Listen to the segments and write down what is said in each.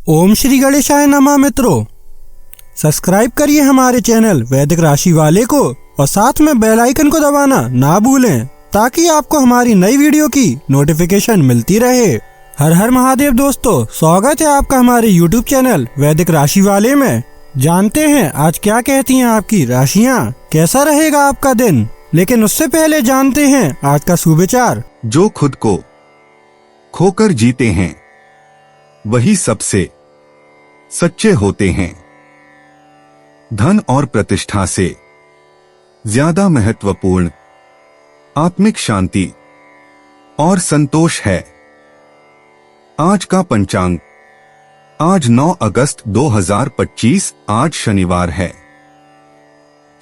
ओम श्री गणेशाय नमः। मित्रों, सब्सक्राइब करिए हमारे चैनल वैदिक राशि वाले को और साथ में बेल आइकन को दबाना ना भूलें ताकि आपको हमारी नई वीडियो की नोटिफिकेशन मिलती रहे। हर हर महादेव दोस्तों, स्वागत है आपका हमारे YouTube चैनल वैदिक राशि वाले में। जानते हैं आज क्या कहती हैं आपकी राशियाँ, कैसा रहेगा आपका दिन। लेकिन उससे पहले जानते हैं आज का सुविचार। जो खुद को खोकर जीते हैं वही सबसे सच्चे होते हैं। धन और प्रतिष्ठा से ज्यादा महत्वपूर्ण आत्मिक शांति और संतोष है। आज का पंचांग, आज 9 अगस्त 2025, आज शनिवार है।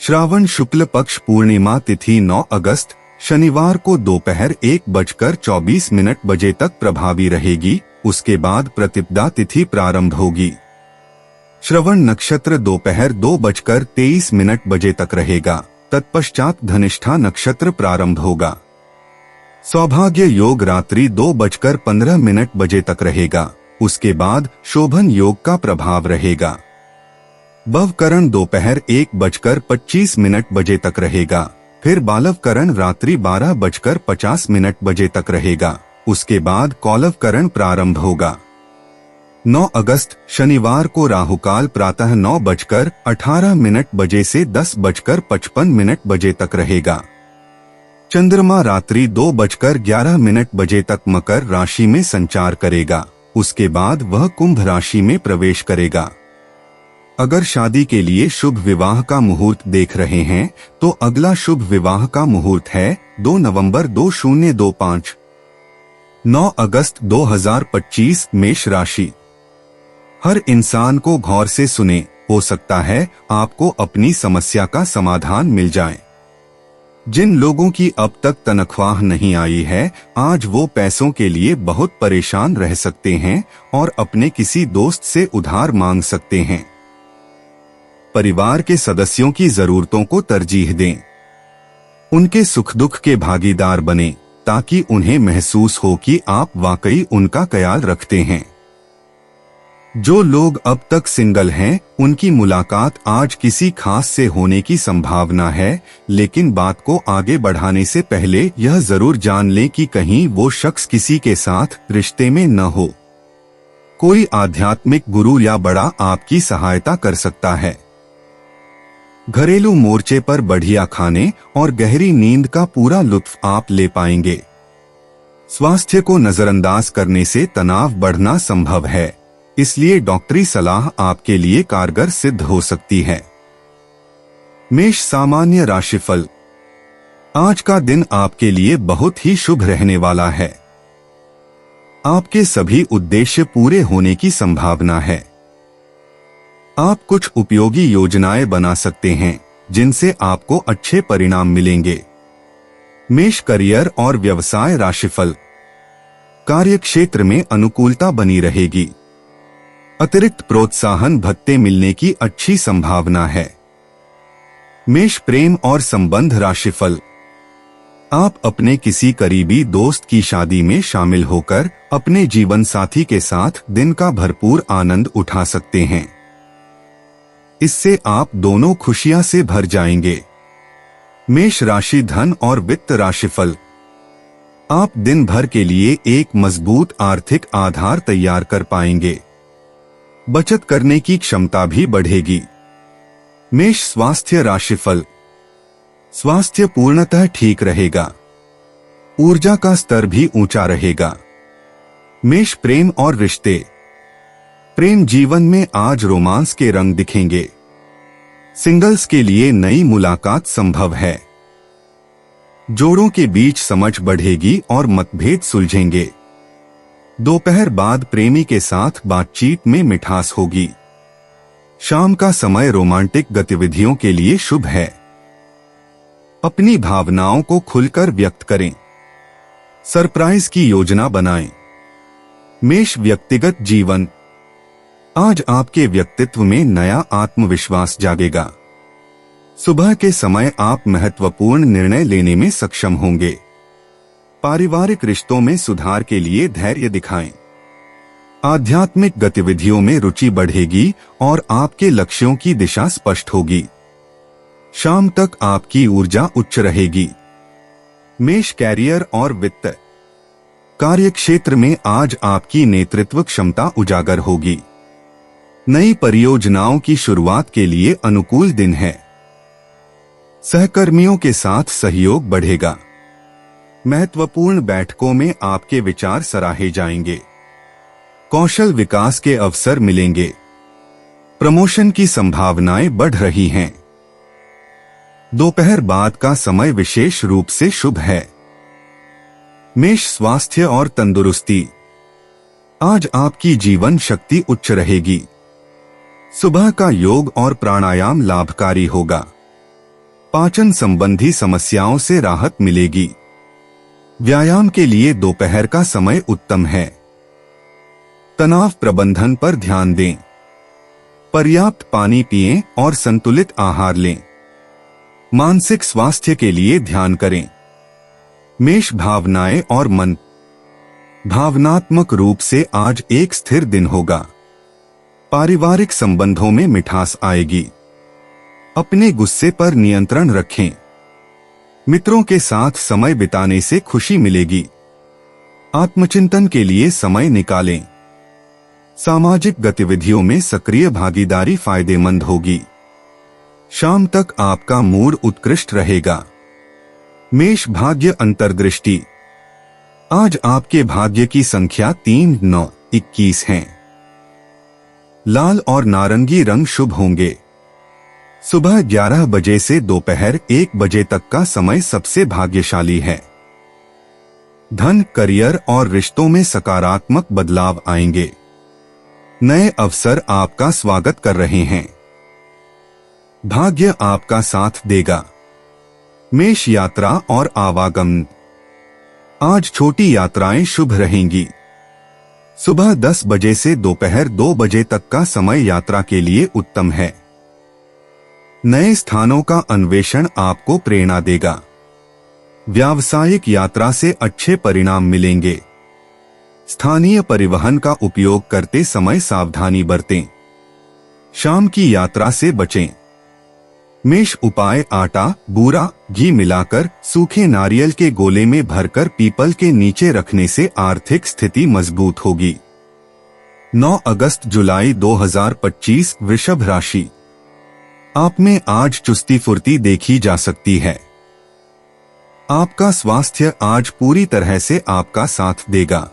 श्रावण शुक्ल पक्ष पूर्णिमा तिथि 9 अगस्त शनिवार को दोपहर 1:24 बजे तक प्रभावी रहेगी। उसके बाद प्रतिपदा तिथि प्रारंभ होगी। श्रवण नक्षत्र दोपहर 2:23 बजे तक रहेगा। तत्पश्चात धनिष्ठा नक्षत्र प्रारंभ होगा। सौभाग्य योग रात्रि 2:15 बजे तक रहेगा। उसके बाद शोभन योग का प्रभाव रहेगा। भवकरण दोपहर 1:25 बजे तक रहेगा। फिर बालवकरण रात्रि 12:50 बजे तक रहेगा। उसके बाद कौलवकरण प्रारंभ होगा। 9 अगस्त शनिवार को राहुकाल प्रातः 9:18 बजे से 10:55 बजे तक रहेगा। चंद्रमा रात्रि 2:11 बजे तक मकर राशि में संचार करेगा। उसके बाद वह कुंभ राशि में प्रवेश करेगा। अगर शादी के लिए शुभ विवाह का मुहूर्त देख रहे हैं तो अगला शुभ विवाह का मुहूर्त है 2 नवंबर 2025। 9 अगस्त 2025 मेष राशि। हर इंसान को गौर से सुने, हो सकता है आपको अपनी समस्या का समाधान मिल जाए। जिन लोगों की अब तक तनख्वाह नहीं आई है, आज वो पैसों के लिए बहुत परेशान रह सकते हैं और अपने किसी दोस्त से उधार मांग सकते हैं। परिवार के सदस्यों की जरूरतों को तरजीह दें। उनके सुख दुख के भागीदार बने ताकि उन्हें महसूस हो कि आप वाकई उनका ख्याल रखते हैं। जो लोग अब तक सिंगल हैं, उनकी मुलाकात आज किसी खास से होने की संभावना है, लेकिन बात को आगे बढ़ाने से पहले यह जरूर जान लें कि कहीं वो शख्स किसी के साथ रिश्ते में न हो। कोई आध्यात्मिक गुरु या बड़ा आपकी सहायता कर सकता है। घरेलू मोर्चे पर बढ़िया खाने और गहरी नींद का पूरा लुत्फ आप ले पाएंगे। स्वास्थ्य को नजरअंदाज करने से तनाव बढ़ना संभव है, इसलिए डॉक्टरी सलाह आपके लिए कारगर सिद्ध हो सकती है। मेष सामान्य राशिफल। आज का दिन आपके लिए बहुत ही शुभ रहने वाला है। आपके सभी उद्देश्य पूरे होने की संभावना है। आप कुछ उपयोगी योजनाएं बना सकते हैं जिनसे आपको अच्छे परिणाम मिलेंगे। मेष करियर और व्यवसाय राशिफल। कार्य क्षेत्र में अनुकूलता बनी रहेगी। अतिरिक्त प्रोत्साहन भत्ते मिलने की अच्छी संभावना है। मेष प्रेम और संबंध राशिफल। आप अपने किसी करीबी दोस्त की शादी में शामिल होकर अपने जीवन साथी के साथ दिन का भरपूर आनंद उठा सकते हैं। इससे आप दोनों खुशियां से भर जाएंगे। मेष राशि धन और वित्त राशिफल। आप दिन भर के लिए एक मजबूत आर्थिक आधार तैयार कर पाएंगे। बचत करने की क्षमता भी बढ़ेगी। मेष स्वास्थ्य राशिफल। स्वास्थ्य पूर्णतः ठीक रहेगा। ऊर्जा का स्तर भी ऊंचा रहेगा। मेष प्रेम और रिश्ते। प्रेम जीवन में आज रोमांस के रंग दिखेंगे। सिंगल्स के लिए नई मुलाकात संभव है। जोड़ों के बीच समझ बढ़ेगी और मतभेद सुलझेंगे। दोपहर बाद प्रेमी के साथ बातचीत में मिठास होगी। शाम का समय रोमांटिक गतिविधियों के लिए शुभ है। अपनी भावनाओं को खुलकर व्यक्त करें। सरप्राइज की योजना बनाएं। मेष व्यक्तिगत जीवन। आज आपके व्यक्तित्व में नया आत्मविश्वास जागेगा। सुबह के समय आप महत्वपूर्ण निर्णय लेने में सक्षम होंगे। पारिवारिक रिश्तों में सुधार के लिए धैर्य दिखाएं। आध्यात्मिक गतिविधियों में रुचि बढ़ेगी और आपके लक्ष्यों की दिशा स्पष्ट होगी। शाम तक आपकी ऊर्जा उच्च रहेगी। मेष कैरियर और वित्त। कार्यक्षेत्र में आज आपकी नेतृत्व क्षमता उजागर होगी। नई परियोजनाओं की शुरुआत के लिए अनुकूल दिन है। सहकर्मियों के साथ सहयोग बढ़ेगा। महत्वपूर्ण बैठकों में आपके विचार सराहे जाएंगे। कौशल विकास के अवसर मिलेंगे। प्रमोशन की संभावनाएं बढ़ रही हैं। दोपहर बाद का समय विशेष रूप से शुभ है। मेष स्वास्थ्य और तंदुरुस्ती। आज आपकी जीवन शक्ति उच्च रहेगी। सुबह का योग और प्राणायाम लाभकारी होगा। पाचन संबंधी समस्याओं से राहत मिलेगी। व्यायाम के लिए दोपहर का समय उत्तम है। तनाव प्रबंधन पर ध्यान दें। पर्याप्त पानी पिएं और संतुलित आहार लें। मानसिक स्वास्थ्य के लिए ध्यान करें। मेष भावनाएं और मन। भावनात्मक रूप से आज एक स्थिर दिन होगा। पारिवारिक संबंधों में मिठास आएगी। अपने गुस्से पर नियंत्रण रखें। मित्रों के साथ समय बिताने से खुशी मिलेगी। आत्मचिंतन के लिए समय निकालें। सामाजिक गतिविधियों में सक्रिय भागीदारी फायदेमंद होगी। शाम तक आपका मूड उत्कृष्ट रहेगा। मेष भाग्य अंतर्दृष्टि। आज आपके भाग्य की संख्या 3, 9, 21 है। लाल और नारंगी रंग शुभ होंगे। सुबह 11 बजे से दोपहर 1 बजे तक का समय सबसे भाग्यशाली है। धन, करियर और रिश्तों में सकारात्मक बदलाव आएंगे। नए अवसर आपका स्वागत कर रहे हैं। भाग्य आपका साथ देगा। मेष यात्रा और आवागमन। आज छोटी यात्राएं शुभ रहेंगी। सुबह 10 बजे से दोपहर 2 बजे तक का समय यात्रा के लिए उत्तम है। नए स्थानों का अन्वेषण आपको प्रेरणा देगा। व्यावसायिक यात्रा से अच्छे परिणाम मिलेंगे। स्थानीय परिवहन का उपयोग करते समय सावधानी बरतें। शाम की यात्रा से बचें। मेष उपाय: आटा, बूरा, घी मिलाकर सूखे नारियल के गोले में भरकर पीपल के नीचे रखने से आर्थिक स्थिति मजबूत होगी। 9 अगस्त जुलाई 2025 वृषभ राशि। आप में आज चुस्ती फुर्ती देखी जा सकती है। आपका स्वास्थ्य आज पूरी तरह से आपका साथ देगा।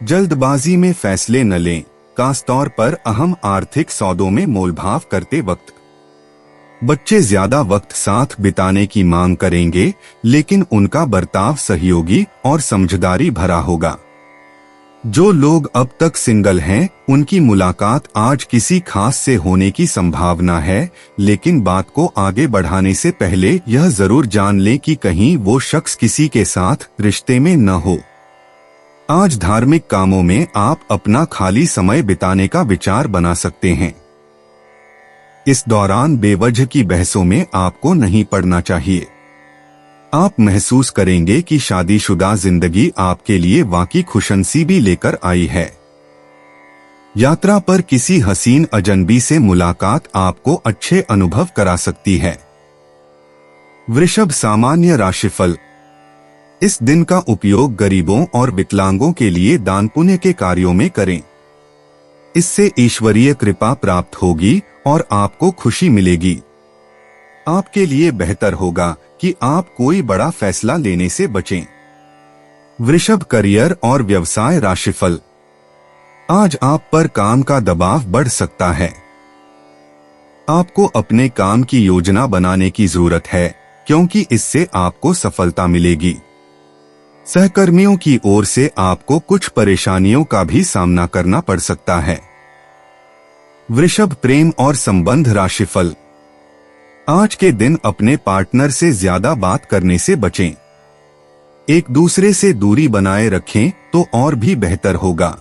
जल्दबाजी में फैसले न लें, खासतौर पर अहम आर्थिक सौदों में मोलभाव करते वक्त। बच्चे ज्यादा वक्त साथ बिताने की मांग करेंगे, लेकिन उनका बर्ताव सहयोगी और समझदारी भरा होगा। जो लोग अब तक सिंगल हैं, उनकी मुलाकात आज किसी खास से होने की संभावना है, लेकिन बात को आगे बढ़ाने से पहले यह जरूर जान लें कि कहीं वो शख्स किसी के साथ रिश्ते में न हो। आज धार्मिक कामों में आप अपना खाली समय बिताने का विचार बना सकते हैं। इस दौरान बेवजह की बहसों में आपको नहीं पड़ना चाहिए। आप महसूस करेंगे कि शादीशुदा जिंदगी आपके लिए वाकई खुशनसीबी लेकर आई है। यात्रा पर किसी हसीन अजनबी से मुलाकात आपको अच्छे अनुभव करा सकती है। वृषभ सामान्य राशिफल। इस दिन का उपयोग गरीबों और विकलांगों के लिए दान पुण्य के कार्यों में करें। इससे ईश्वरीय कृपा प्राप्त होगी और आपको खुशी मिलेगी। आपके लिए बेहतर होगा कि आप कोई बड़ा फैसला लेने से बचें। वृषभ करियर और व्यवसाय राशिफल। आज आप पर काम का दबाव बढ़ सकता है। आपको अपने काम की योजना बनाने की जरूरत है, क्योंकि इससे आपको सफलता मिलेगी। सहकर्मियों की ओर से आपको कुछ परेशानियों का भी सामना करना पड़ सकता है। वृषभ प्रेम और संबंध राशिफल। आज के दिन अपने पार्टनर से ज्यादा बात करने से बचें। एक दूसरे से दूरी बनाए रखें तो और भी बेहतर होगा।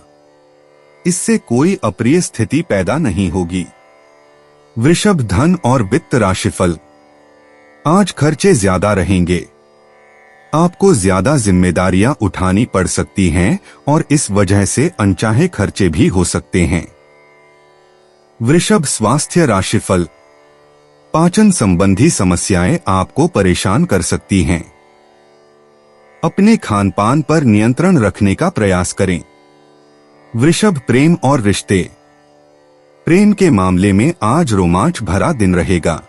इससे कोई अप्रिय स्थिति पैदा नहीं होगी। वृषभ धन और वित्त राशिफल। आज खर्चे ज्यादा रहेंगे। आपको ज्यादा जिम्मेदारियां उठानी पड़ सकती हैं और इस वजह से अनचाहे खर्चे भी हो सकते हैं। वृषभ स्वास्थ्य राशिफल। पाचन संबंधी समस्याएं आपको परेशान कर सकती हैं। अपने खानपान पर नियंत्रण रखने का प्रयास करें। वृषभ प्रेम और रिश्ते। प्रेम के मामले में आज रोमांच भरा दिन रहेगा।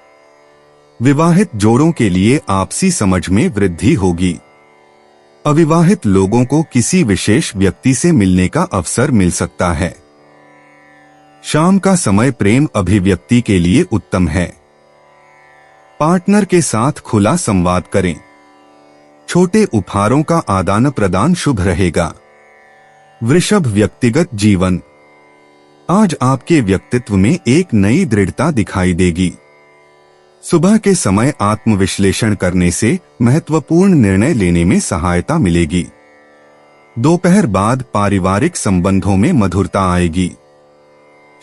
विवाहित जोड़ों के लिए आपसी समझ में वृद्धि होगी। अविवाहित लोगों को किसी विशेष व्यक्ति से मिलने का अवसर मिल सकता है। शाम का समय प्रेम अभिव्यक्ति के लिए उत्तम है। पार्टनर के साथ खुला संवाद करें। छोटे उपहारों का आदान प्रदान शुभ रहेगा। वृषभ व्यक्तिगत जीवन। आज आपके व्यक्तित्व में एक नई दृढ़ता दिखाई देगी। सुबह के समय आत्मविश्लेषण करने से महत्वपूर्ण निर्णय लेने में सहायता मिलेगी। दोपहर बाद पारिवारिक संबंधों में मधुरता आएगी।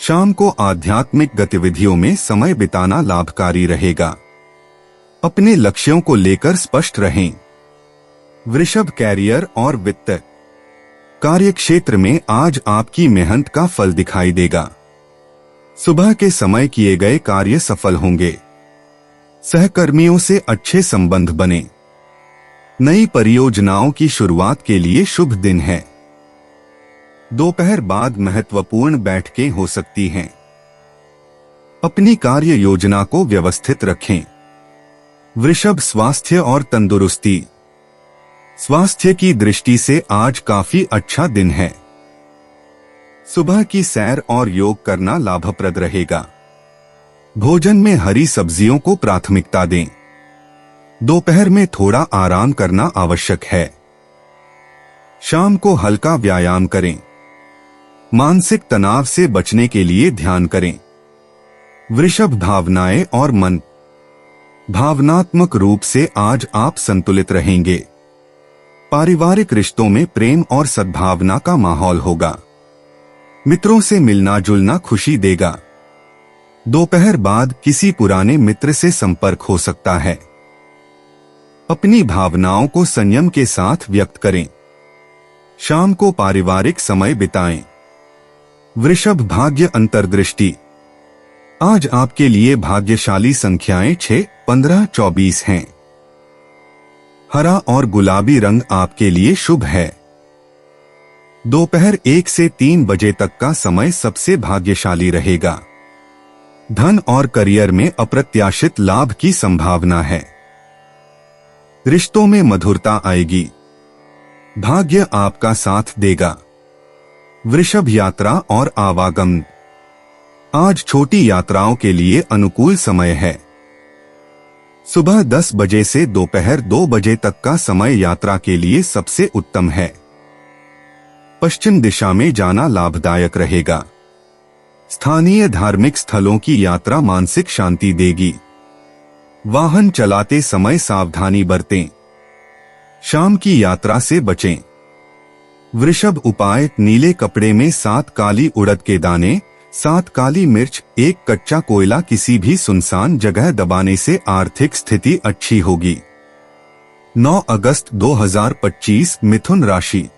शाम को आध्यात्मिक गतिविधियों में समय बिताना लाभकारी रहेगा। अपने लक्ष्यों को लेकर स्पष्ट रहें। वृषभ कैरियर और वित्त। कार्यक्षेत्र में आज आपकी मेहनत का फल दिखाई देगा। सुबह के समय किए गए कार्य सफल होंगे। सहकर्मियों से अच्छे संबंध बने। नई परियोजनाओं की शुरुआत के लिए शुभ दिन है। दोपहर बाद महत्वपूर्ण बैठकें हो सकती हैं। अपनी कार्य योजना को व्यवस्थित रखें। वृषभ स्वास्थ्य और तंदुरुस्ती। स्वास्थ्य की दृष्टि से आज काफी अच्छा दिन है। सुबह की सैर और योग करना लाभप्रद रहेगा। भोजन में हरी सब्जियों को प्राथमिकता दें। दोपहर में थोड़ा आराम करना आवश्यक है। शाम को हल्का व्यायाम करें। मानसिक तनाव से बचने के लिए ध्यान करें। वृषभ भावनाएं और मन। भावनात्मक रूप से आज आप संतुलित रहेंगे। पारिवारिक रिश्तों में प्रेम और सद्भावना का माहौल होगा। मित्रों से मिलना जुलना खुशी देगा। दोपहर बाद किसी पुराने मित्र से संपर्क हो सकता है। अपनी भावनाओं को संयम के साथ व्यक्त करें। शाम को पारिवारिक समय बिताएं। वृषभ भाग्य अंतर्दृष्टि। आज आपके लिए भाग्यशाली संख्याएं 6, 15, 24 हैं। हरा और गुलाबी रंग आपके लिए शुभ है। दोपहर 1 से 3 बजे तक का समय सबसे भाग्यशाली रहेगा। धन और करियर में अप्रत्याशित लाभ की संभावना है। रिश्तों में मधुरता आएगी। भाग्य आपका साथ देगा। वृषभ यात्रा और आवागमन। आज छोटी यात्राओं के लिए अनुकूल समय है। सुबह 10 बजे से दोपहर 2 बजे तक का समय यात्रा के लिए सबसे उत्तम है। पश्चिम दिशा में जाना लाभदायक रहेगा। स्थानीय धार्मिक स्थलों की यात्रा मानसिक शांति देगी। वाहन चलाते समय सावधानी बरतें। शाम की यात्रा से बचें। वृषभ उपाय। नीले कपड़े में 7 काली उड़द के दाने, 7 काली मिर्च, 1 कच्चा कोयला किसी भी सुनसान जगह दबाने से आर्थिक स्थिति अच्छी होगी। 9 अगस्त 2025 मिथुन राशि।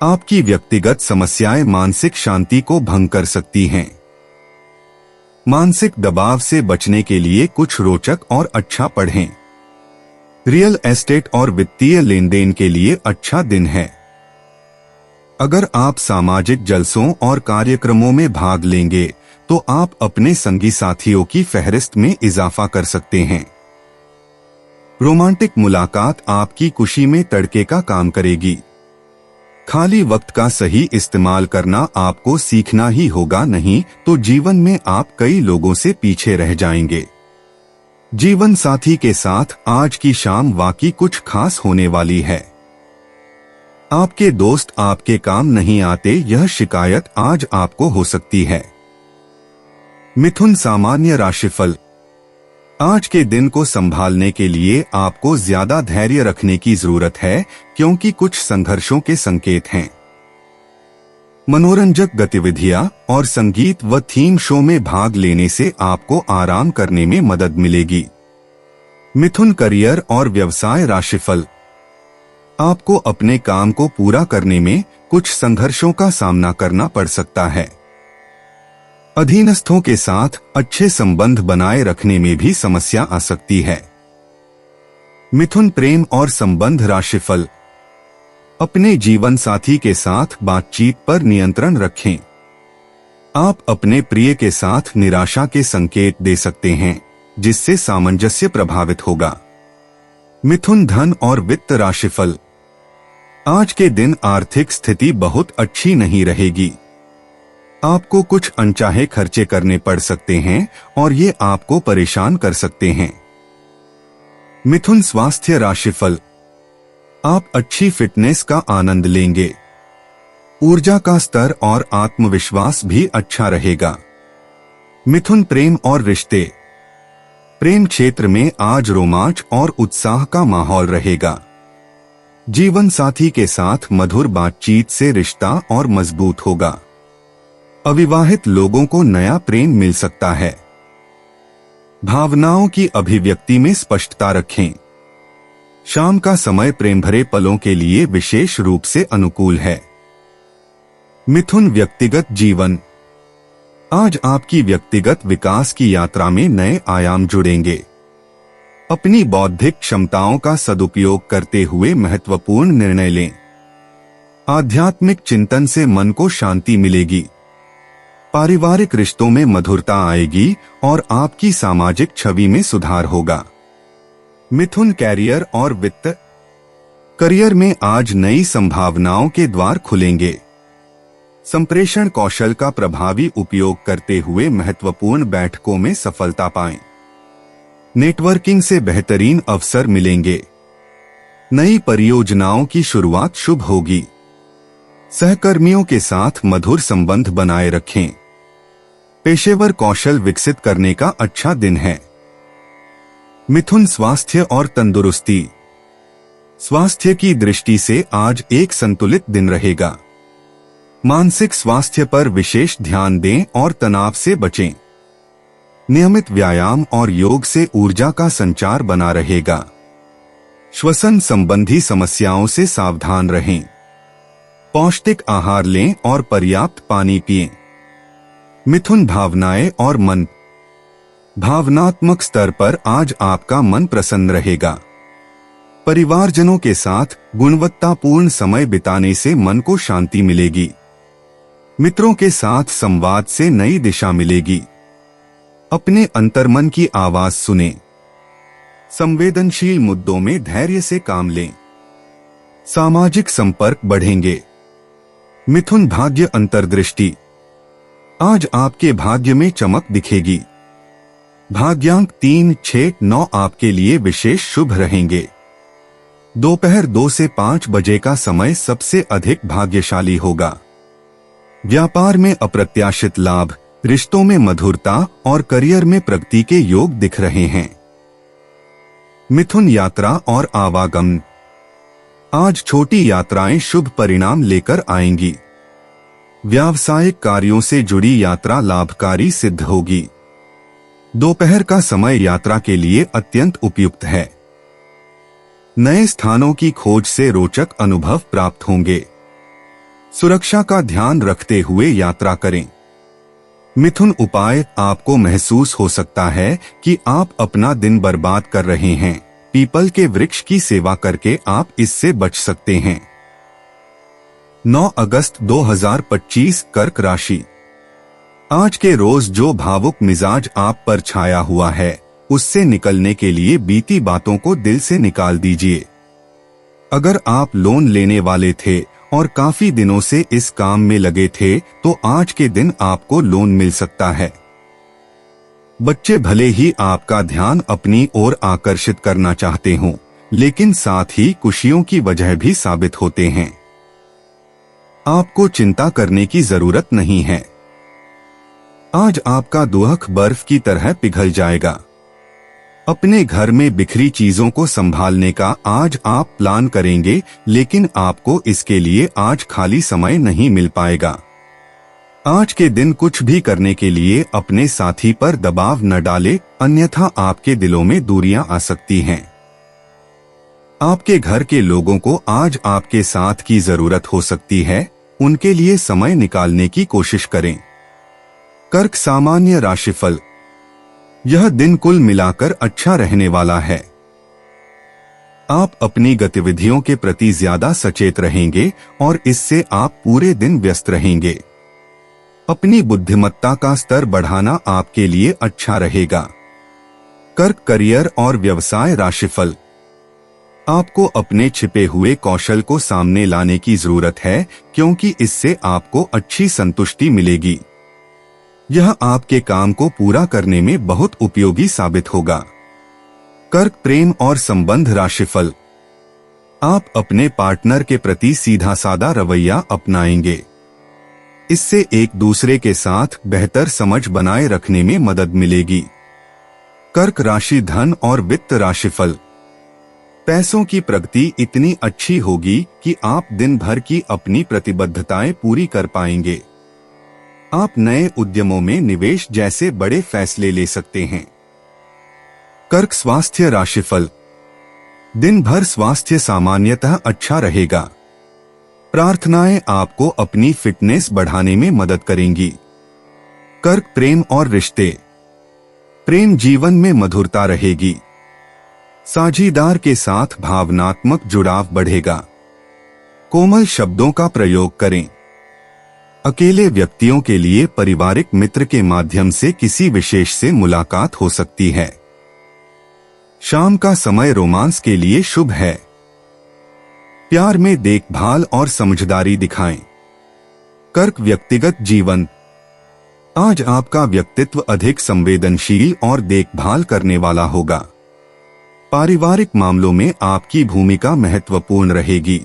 आपकी व्यक्तिगत समस्याएं मानसिक शांति को भंग कर सकती हैं। मानसिक दबाव से बचने के लिए कुछ रोचक और अच्छा पढ़ें। रियल एस्टेट और वित्तीय लेनदेन के लिए अच्छा दिन है। अगर आप सामाजिक जलसों और कार्यक्रमों में भाग लेंगे तो आप अपने संगी साथियों की फहरिस्त में इजाफा कर सकते हैं। रोमांटिक मुलाकात आपकी खुशी में तड़के का काम करेगी। खाली वक्त का सही इस्तेमाल करना आपको सीखना ही होगा, नहीं तो जीवन में आप कई लोगों से पीछे रह जाएंगे। जीवन साथी के साथ आज की शाम वाकई कुछ खास होने वाली है। आपके दोस्त आपके काम नहीं आते, यह शिकायत आज आपको हो सकती है। मिथुन सामान्य राशिफल। आज के दिन को संभालने के लिए आपको ज्यादा धैर्य रखने की जरूरत है, क्योंकि कुछ संघर्षों के संकेत हैं। मनोरंजक गतिविधियां और संगीत व थीम शो में भाग लेने से आपको आराम करने में मदद मिलेगी। मिथुन करियर और व्यवसाय राशिफल। आपको अपने काम को पूरा करने में कुछ संघर्षों का सामना करना पड़ सकता है। अधीनस्थों के साथ अच्छे संबंध बनाए रखने में भी समस्या आ सकती है। मिथुन प्रेम और संबंध राशिफल। अपने जीवन साथी के साथ बातचीत पर नियंत्रण रखें। आप अपने प्रिय के साथ निराशा के संकेत दे सकते हैं, जिससे सामंजस्य प्रभावित होगा। मिथुन धन और वित्त राशिफल। आज के दिन आर्थिक स्थिति बहुत अच्छी नहीं रहेगी। आपको कुछ अनचाहे खर्चे करने पड़ सकते हैं और ये आपको परेशान कर सकते हैं। मिथुन स्वास्थ्य राशिफल। आप अच्छी फिटनेस का आनंद लेंगे। ऊर्जा का स्तर और आत्मविश्वास भी अच्छा रहेगा। मिथुन प्रेम और रिश्ते। प्रेम क्षेत्र में आज रोमांच और उत्साह का माहौल रहेगा। जीवन साथी के साथ मधुर बातचीत से रिश्ता और मजबूत होगा। अविवाहित लोगों को नया प्रेम मिल सकता है। भावनाओं की अभिव्यक्ति में स्पष्टता रखें। शाम का समय प्रेम भरे पलों के लिए विशेष रूप से अनुकूल है। मिथुन व्यक्तिगत जीवन। आज आपकी व्यक्तिगत विकास की यात्रा में नए आयाम जुड़ेंगे। अपनी बौद्धिक क्षमताओं का सदुपयोग करते हुए महत्वपूर्ण निर्णय लें। आध्यात्मिक चिंतन से मन को शांति मिलेगी। पारिवारिक रिश्तों में मधुरता आएगी और आपकी सामाजिक छवि में सुधार होगा। मिथुन कैरियर और वित्त। करियर में आज नई संभावनाओं के द्वार खुलेंगे। संप्रेषण कौशल का प्रभावी उपयोग करते हुए महत्वपूर्ण बैठकों में सफलता पाएं। नेटवर्किंग से बेहतरीन अवसर मिलेंगे। नई परियोजनाओं की शुरुआत शुभ होगी। सहकर्मियों के साथ मधुर संबंध बनाए रखें। पेशेवर कौशल विकसित करने का अच्छा दिन है। मिथुन स्वास्थ्य और तंदुरुस्ती। स्वास्थ्य की दृष्टि से आज एक संतुलित दिन रहेगा। मानसिक स्वास्थ्य पर विशेष ध्यान दें और तनाव से बचें। नियमित व्यायाम और योग से ऊर्जा का संचार बना रहेगा। श्वसन संबंधी समस्याओं से सावधान रहें। पौष्टिक आहार लें और पर्याप्त पानी पिएं। मिथुन भावनाएं और मन। भावनात्मक स्तर पर आज आपका मन प्रसन्न रहेगा। परिवारजनों के साथ गुणवत्तापूर्ण समय बिताने से मन को शांति मिलेगी। मित्रों के साथ संवाद से नई दिशा मिलेगी। अपने अंतर्मन की आवाज सुनें। संवेदनशील मुद्दों में धैर्य से काम लें। सामाजिक संपर्क बढ़ेंगे। मिथुन भाग्य अंतर्दृष्टि। आज आपके भाग्य में चमक दिखेगी। भाग्यांक 3, 6, 9 आपके लिए विशेष शुभ रहेंगे। दोपहर 2 से 5 बजे का समय सबसे अधिक भाग्यशाली होगा। व्यापार में अप्रत्याशित लाभ, रिश्तों में मधुरता और करियर में प्रगति के योग दिख रहे हैं। मिथुन यात्रा और आवागमन। आज छोटी यात्राएं शुभ परिणाम लेकर आएंगी। व्यावसायिक कार्यों से जुड़ी यात्रा लाभकारी सिद्ध होगी। दोपहर का समय यात्रा के लिए अत्यंत उपयुक्त है। नए स्थानों की खोज से रोचक अनुभव प्राप्त होंगे। सुरक्षा का ध्यान रखते हुए यात्रा करें। मिथुन उपाय। आपको महसूस हो सकता है कि आप अपना दिन बर्बाद कर रहे हैं। पीपल के वृक्ष की सेवा करके आप इससे बच सकते हैं। 9 अगस्त 2025 कर्क राशि। आज के रोज जो भावुक मिजाज आप पर छाया हुआ है, उससे निकलने के लिए बीती बातों को दिल से निकाल दीजिए। अगर आप लोन लेने वाले थे और काफी दिनों से इस काम में लगे थे, तो आज के दिन आपको लोन मिल सकता है। बच्चे भले ही आपका ध्यान अपनी ओर आकर्षित करना चाहते हों, लेकिन साथ ही खुशियों की वजह भी साबित होते हैं। आपको चिंता करने की जरूरत नहीं है। आज आपका दुख बर्फ की तरह पिघल जाएगा। अपने घर में बिखरी चीजों को संभालने का आज आप प्लान करेंगे, लेकिन आपको इसके लिए आज खाली समय नहीं मिल पाएगा। आज के दिन कुछ भी करने के लिए अपने साथी पर दबाव न डालें, अन्यथा आपके दिलों में दूरियां आ सकती हैं। आपके घर के लोगों को आज आपके साथ की जरूरत हो सकती है, उनके लिए समय निकालने की कोशिश करें। कर्क सामान्य राशिफल। यह दिन कुल मिलाकर अच्छा रहने वाला है। आप अपनी गतिविधियों के प्रति ज्यादा सचेत रहेंगे और इससे आप पूरे दिन व्यस्त रहेंगे। अपनी बुद्धिमत्ता का स्तर बढ़ाना आपके लिए अच्छा रहेगा। कर्क करियर और व्यवसाय राशिफल। आपको अपने छिपे हुए कौशल को सामने लाने की जरूरत है, क्योंकि इससे आपको अच्छी संतुष्टि मिलेगी। यह आपके काम को पूरा करने में बहुत उपयोगी साबित होगा। कर्क प्रेम और संबंध राशिफल। आप अपने पार्टनर के प्रति सीधा साधा रवैया अपनाएंगे। इससे एक दूसरे के साथ बेहतर समझ बनाए रखने में मदद मिलेगी। कर्क राशि धन और वित्त राशिफल। पैसों की प्रगति इतनी अच्छी होगी कि आप दिन भर की अपनी प्रतिबद्धताएं पूरी कर पाएंगे। आप नए उद्यमों में निवेश जैसे बड़े फैसले ले सकते हैं। कर्क स्वास्थ्य राशिफल। दिन भर स्वास्थ्य सामान्यतः अच्छा रहेगा। प्रार्थनाएं आपको अपनी फिटनेस बढ़ाने में मदद करेंगी। कर्क प्रेम और रिश्ते। प्रेम जीवन में मधुरता रहेगी। साझीदार के साथ भावनात्मक जुड़ाव बढ़ेगा। कोमल शब्दों का प्रयोग करें। अकेले व्यक्तियों के लिए पारिवारिक मित्र के माध्यम से किसी विशेष से मुलाकात हो सकती है। शाम का समय रोमांस के लिए शुभ है। प्यार में देखभाल और समझदारी दिखाएं। कर्क व्यक्तिगत जीवन। आज आपका व्यक्तित्व अधिक संवेदनशील और देखभाल करने वाला होगा। पारिवारिक मामलों में आपकी भूमिका महत्वपूर्ण रहेगी।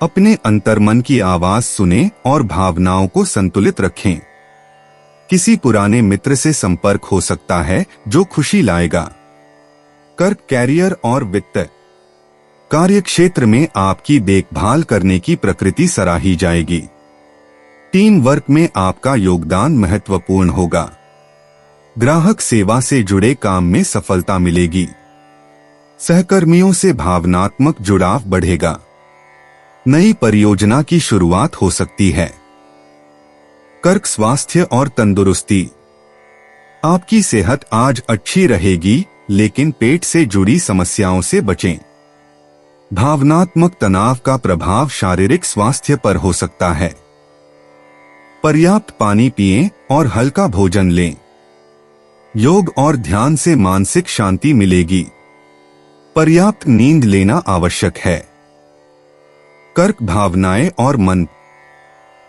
अपने अंतर्मन की आवाज सुनें और भावनाओं को संतुलित रखें। किसी पुराने मित्र से संपर्क हो सकता है जो खुशी लाएगा। कर्क कैरियर और वित्त। कार्यक्षेत्र में आपकी देखभाल करने की प्रकृति सराही जाएगी। टीम वर्क में आपका योगदान महत्वपूर्ण होगा। ग्राहक सेवा से जुड़े काम में सफलता मिलेगी। सहकर्मियों से भावनात्मक जुड़ाव बढ़ेगा। नई परियोजना की शुरुआत हो सकती है। कर्क स्वास्थ्य और तंदुरुस्ती। आपकी सेहत आज अच्छी रहेगी, लेकिन पेट से जुड़ी समस्याओं से बचें। भावनात्मक तनाव का प्रभाव शारीरिक स्वास्थ्य पर हो सकता है। पर्याप्त पानी पिएं और हल्का भोजन लें। योग और ध्यान से मानसिक शांति मिलेगी। पर्याप्त नींद लेना आवश्यक है। कर्क भावनाएं और मन।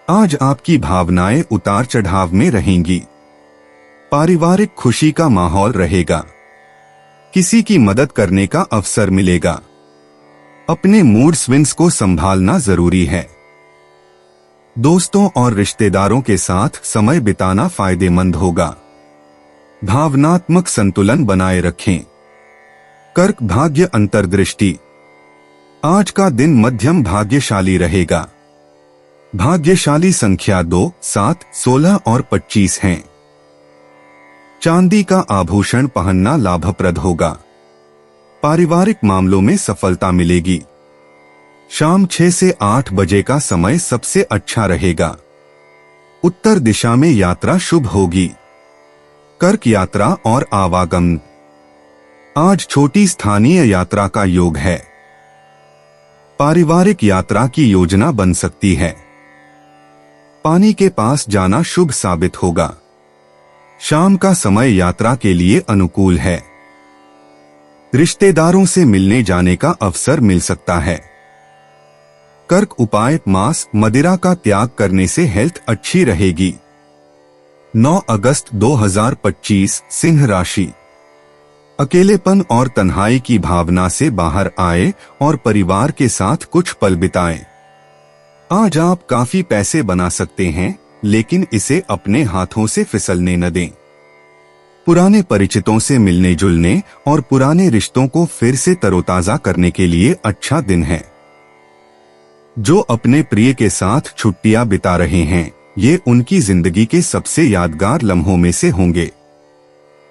आज आपकी भावनाएं उतार चढ़ाव में रहेंगी। पारिवारिक खुशी का माहौल रहेगा। किसी की मदद करने का अवसर मिलेगा। अपने मूड स्विंग्स को संभालना जरूरी है। दोस्तों और रिश्तेदारों के साथ समय बिताना फायदेमंद होगा। भावनात्मक संतुलन बनाए रखें। कर्क भाग्य अंतर्दृष्टि। आज का दिन मध्यम भाग्यशाली रहेगा। भाग्यशाली संख्या 2, 7, 16 और 25 हैं। चांदी का आभूषण पहनना लाभप्रद होगा। पारिवारिक मामलों में सफलता मिलेगी। शाम 6 से 8 बजे का समय सबसे अच्छा रहेगा। उत्तर दिशा में यात्रा शुभ होगी। कर्क यात्रा और आवागमन। आज छोटी स्थानीय यात्रा का योग है। पारिवारिक यात्रा की योजना बन सकती है। पानी के पास जाना शुभ साबित होगा। शाम का समय यात्रा के लिए अनुकूल है। रिश्तेदारों से मिलने जाने का अवसर मिल सकता है। कर्क उपाय। मांस मदिरा का त्याग करने से हेल्थ अच्छी रहेगी। 9 अगस्त 2025 सिंह राशि। अकेलेपन और तन्हाई की भावना से बाहर आए और परिवार के साथ कुछ पल बिताएं। आज आप काफी पैसे बना सकते हैं, लेकिन इसे अपने हाथों से फिसलने न दें। पुराने परिचितों से मिलने जुलने और पुराने रिश्तों को फिर से तरोताजा करने के लिए अच्छा दिन है। जो अपने प्रिय के साथ छुट्टियां बिता रहे हैं, ये उनकी जिंदगी के सबसे यादगार लम्हों में से होंगे।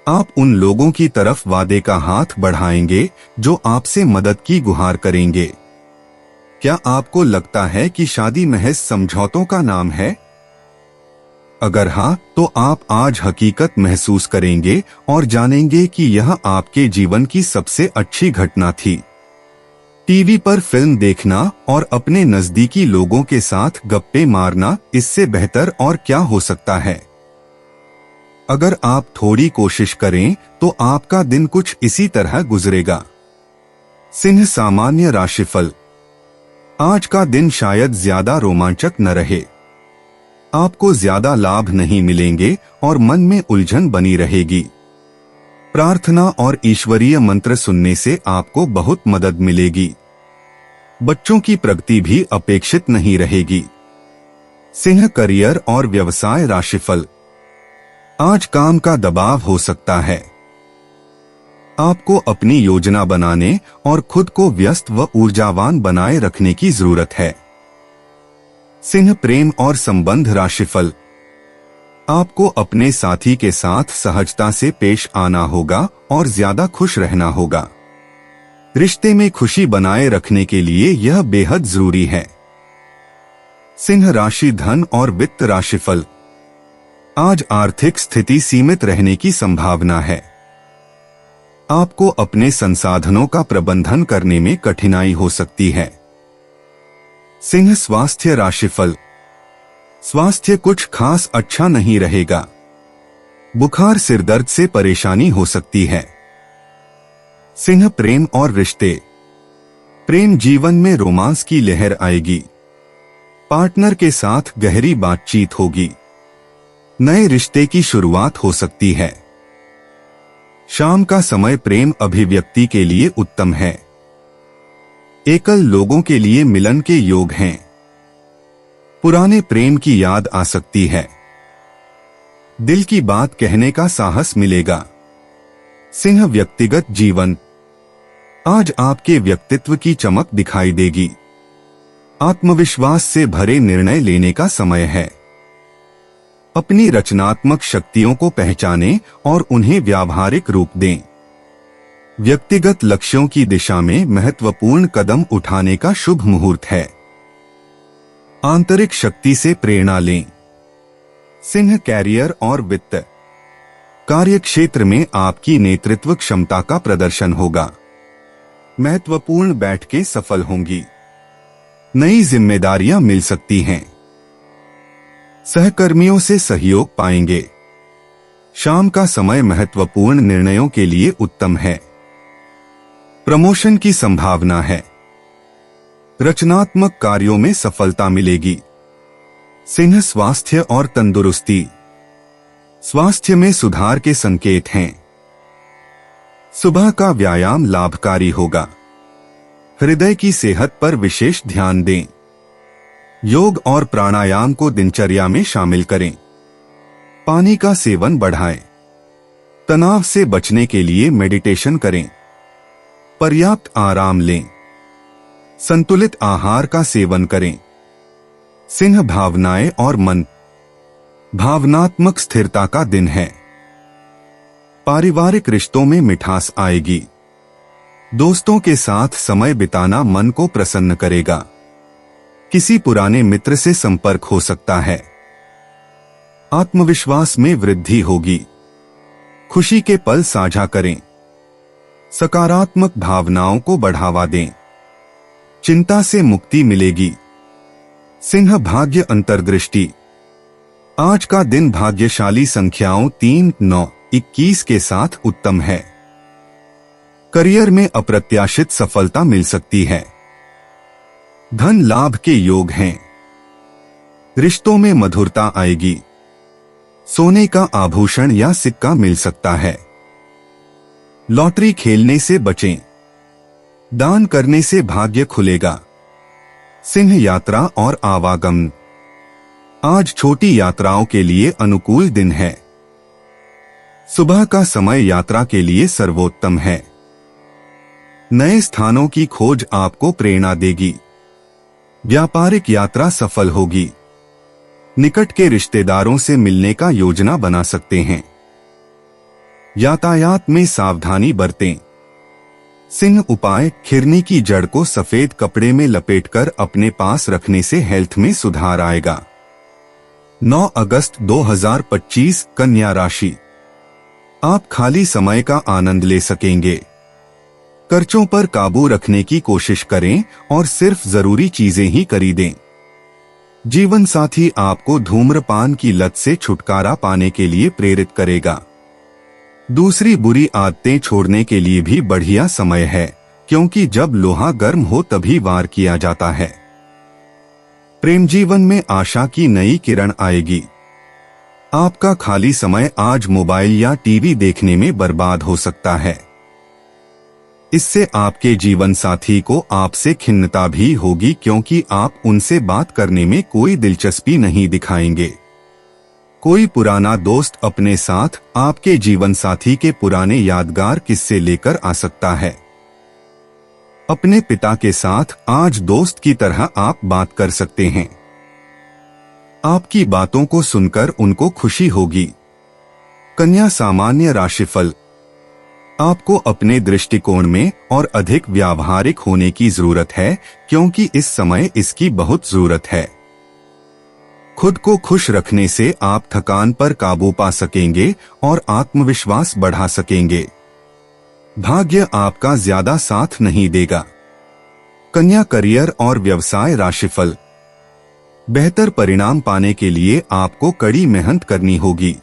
आप उन लोगों की तरफ वादे का हाथ बढ़ाएंगे जो आपसे मदद की गुहार करेंगे। क्या आपको लगता है कि शादी महज समझौतों का नाम है? अगर हाँ, तो आप आज हकीकत महसूस करेंगे और जानेंगे कि यह आपके जीवन की सबसे अच्छी घटना थी। टीवी पर फिल्म देखना और अपने नजदीकी लोगों के साथ गप्पे मारना, इससे बेहतर और क्या हो सकता है? अगर आप थोड़ी कोशिश करें तो आपका दिन कुछ इसी तरह गुजरेगा। सिंह सामान्य राशिफल। आज का दिन शायद ज्यादा रोमांचक न रहे। आपको ज्यादा लाभ नहीं मिलेंगे और मन में उलझन बनी रहेगी। प्रार्थना और ईश्वरीय मंत्र सुनने से आपको बहुत मदद मिलेगी। बच्चों की प्रगति भी अपेक्षित नहीं रहेगी। सिंह करियर और व्यवसाय राशिफल। आज काम का दबाव हो सकता है। आपको अपनी योजना बनाने और खुद को व्यस्त व ऊर्जावान बनाए रखने की जरूरत है। सिंह प्रेम और संबंध राशिफल। आपको अपने साथी के साथ सहजता से पेश आना होगा और ज्यादा खुश रहना होगा। रिश्ते में खुशी बनाए रखने के लिए यह बेहद जरूरी है। सिंह राशि धन और वित्त राशिफल। आज आर्थिक स्थिति सीमित रहने की संभावना है। आपको अपने संसाधनों का प्रबंधन करने में कठिनाई हो सकती है। सिंह स्वास्थ्य राशिफल। स्वास्थ्य कुछ खास अच्छा नहीं रहेगा। बुखार, सिरदर्द से परेशानी हो सकती है। सिंह प्रेम और रिश्ते। प्रेम जीवन में रोमांस की लहर आएगी। पार्टनर के साथ गहरी बातचीत होगी। नए रिश्ते की शुरुआत हो सकती है। शाम का समय प्रेम अभिव्यक्ति के लिए उत्तम है। एकल लोगों के लिए मिलन के योग हैं। पुराने प्रेम की याद आ सकती है। दिल की बात कहने का साहस मिलेगा। सिंह व्यक्तिगत जीवन। आज आपके व्यक्तित्व की चमक दिखाई देगी। आत्मविश्वास से भरे निर्णय लेने का समय है। अपनी रचनात्मक शक्तियों को पहचानें और उन्हें व्यावहारिक रूप दें। व्यक्तिगत लक्ष्यों की दिशा में महत्वपूर्ण कदम उठाने का शुभ मुहूर्त है। आंतरिक शक्ति से प्रेरणा लें। सिंह कैरियर और वित्त। कार्यक्षेत्र में आपकी नेतृत्व क्षमता का प्रदर्शन होगा। महत्वपूर्ण बैठकें सफल होंगी। नई जिम्मेदारियां मिल सकती हैं। सहकर्मियों से सहयोग पाएंगे। शाम का समय महत्वपूर्ण निर्णयों के लिए उत्तम है। प्रमोशन की संभावना है। रचनात्मक कार्यों में सफलता मिलेगी। सिंह स्वास्थ्य और तंदुरुस्ती। स्वास्थ्य में सुधार के संकेत हैं। सुबह का व्यायाम लाभकारी होगा। हृदय की सेहत पर विशेष ध्यान दें। योग और प्राणायाम को दिनचर्या में शामिल करें। पानी का सेवन बढ़ाएं। तनाव से बचने के लिए मेडिटेशन करें। पर्याप्त आराम लें। संतुलित आहार का सेवन करें। सिंह भावनाएं और मन। भावनात्मक स्थिरता का दिन है। पारिवारिक रिश्तों में मिठास आएगी। दोस्तों के साथ समय बिताना मन को प्रसन्न करेगा। किसी पुराने मित्र से संपर्क हो सकता है। आत्मविश्वास में वृद्धि होगी। खुशी के पल साझा करें। सकारात्मक भावनाओं को बढ़ावा दें। चिंता से मुक्ति मिलेगी। सिंह भाग्य अंतर्दृष्टि। आज का दिन भाग्यशाली संख्याओं 3, 9, 21 के साथ उत्तम है। करियर में अप्रत्याशित सफलता मिल सकती है। धन लाभ के योग हैं। रिश्तों में मधुरता आएगी। सोने का आभूषण या सिक्का मिल सकता है। लॉटरी खेलने से बचें। दान करने से भाग्य खुलेगा। सिंह यात्रा और आवागमन। आज छोटी यात्राओं के लिए अनुकूल दिन है। सुबह का समय यात्रा के लिए सर्वोत्तम है। नए स्थानों की खोज आपको प्रेरणा देगी। व्यापारिक यात्रा सफल होगी। निकट के रिश्तेदारों से मिलने का योजना बना सकते हैं। यातायात में सावधानी बरतें। सिंह उपाय, खिरनी की जड़ को सफेद कपड़े में लपेटकर अपने पास रखने से हेल्थ में सुधार आएगा। 9 अगस्त 2025 कन्या राशि। आप खाली समय का आनंद ले सकेंगे। खर्चों पर काबू रखने की कोशिश करें और सिर्फ जरूरी चीजें ही खरीदें। जीवन साथी आपको धूम्रपान की लत से छुटकारा पाने के लिए प्रेरित करेगा। दूसरी बुरी आदतें छोड़ने के लिए भी बढ़िया समय है, क्योंकि जब लोहा गर्म हो तभी वार किया जाता है। प्रेम जीवन में आशा की नई किरण आएगी। आपका खाली समय आज मोबाइल या टीवी देखने में बर्बाद हो सकता है। इससे आपके जीवन साथी को आपसे खिन्नता भी होगी, क्योंकि आप उनसे बात करने में कोई दिलचस्पी नहीं दिखाएंगे। कोई पुराना दोस्त अपने साथ आपके जीवन साथी के पुराने यादगार किस्से लेकर आ सकता है। अपने पिता के साथ आज दोस्त की तरह आप बात कर सकते हैं। आपकी बातों को सुनकर उनको खुशी होगी। कन्या सामान्य राशिफल। आपको अपने दृष्टिकोण में और अधिक व्यावहारिक होने की जरूरत है, क्योंकि इस समय इसकी बहुत जरूरत है। खुद को खुश रखने से आप थकान पर काबू पा सकेंगे और आत्मविश्वास बढ़ा सकेंगे। भाग्य आपका ज्यादा साथ नहीं देगा। कन्या करियर और व्यवसाय राशिफल। बेहतर परिणाम पाने के लिए आपको कड़ी मेहनत करनी होगी।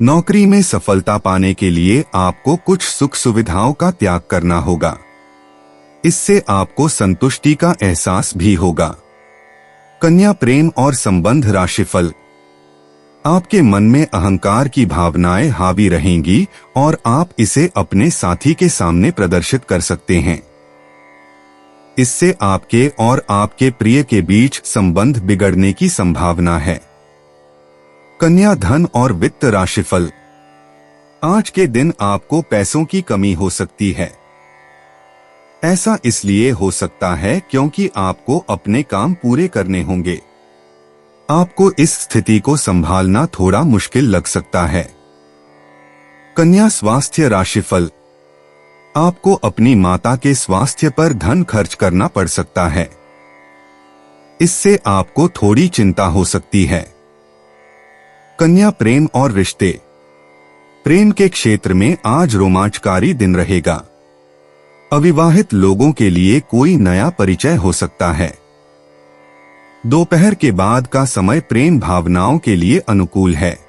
नौकरी में सफलता पाने के लिए आपको कुछ सुख सुविधाओं का त्याग करना होगा। इससे आपको संतुष्टि का एहसास भी होगा। कन्या प्रेम और संबंध राशिफल। आपके मन में अहंकार की भावनाएं हावी रहेंगी और आप इसे अपने साथी के सामने प्रदर्शित कर सकते हैं। इससे आपके और आपके प्रिय के बीच संबंध बिगड़ने की संभावना है। कन्या धन और वित्त राशिफल। आज के दिन आपको पैसों की कमी हो सकती है। ऐसा इसलिए हो सकता है क्योंकि आपको अपने काम पूरे करने होंगे। आपको इस स्थिति को संभालना थोड़ा मुश्किल लग सकता है। कन्या स्वास्थ्य राशिफल। आपको अपनी माता के स्वास्थ्य पर धन खर्च करना पड़ सकता है। इससे आपको थोड़ी चिंता हो सकती है। कन्या प्रेम और रिश्ते। प्रेम के क्षेत्र में आज रोमांचकारी दिन रहेगा। अविवाहित लोगों के लिए कोई नया परिचय हो सकता है। दोपहर के बाद का समय प्रेम भावनाओं के लिए अनुकूल है।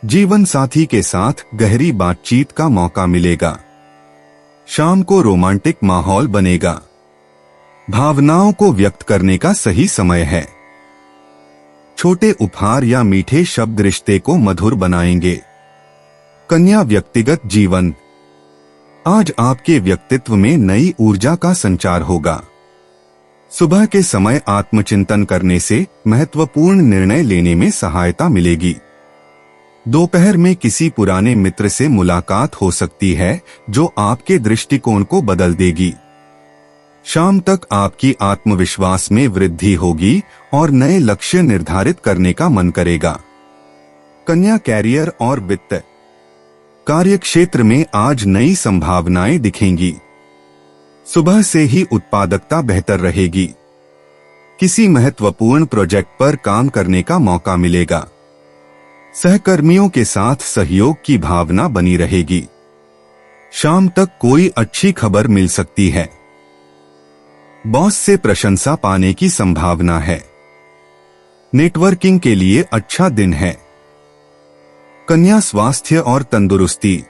जीवन साथी के साथ गहरी बातचीत का मौका मिलेगा। शाम को रोमांटिक माहौल बनेगा। भावनाओं को व्यक्त करने का सही समय है। छोटे उपहार या मीठे शब्द रिश्ते को मधुर बनाएंगे। कन्या व्यक्तिगत जीवन। आज आपके व्यक्तित्व में नई ऊर्जा का संचार होगा। सुबह के समय आत्मचिंतन करने से महत्वपूर्ण निर्णय लेने में सहायता मिलेगी। दोपहर में किसी पुराने मित्र से मुलाकात हो सकती है, जो आपके दृष्टिकोण को बदल देगी। शाम तक आपकी आत्मविश्वास में वृद्धि होगी और नए लक्ष्य निर्धारित करने का मन करेगा। कन्या कैरियर और वित्त। कार्यक्षेत्र में आज नई संभावनाएं दिखेंगी। सुबह से ही उत्पादकता बेहतर रहेगी। किसी महत्वपूर्ण प्रोजेक्ट पर काम करने का मौका मिलेगा। सहकर्मियों के साथ सहयोग की भावना बनी रहेगी। शाम तक कोई अच्छी खबर मिल सकती है। बॉस से प्रशंसा पाने की संभावना है। नेटवर्किंग के लिए अच्छा दिन है। कन्या स्वास्थ्य और तंदुरुस्ती।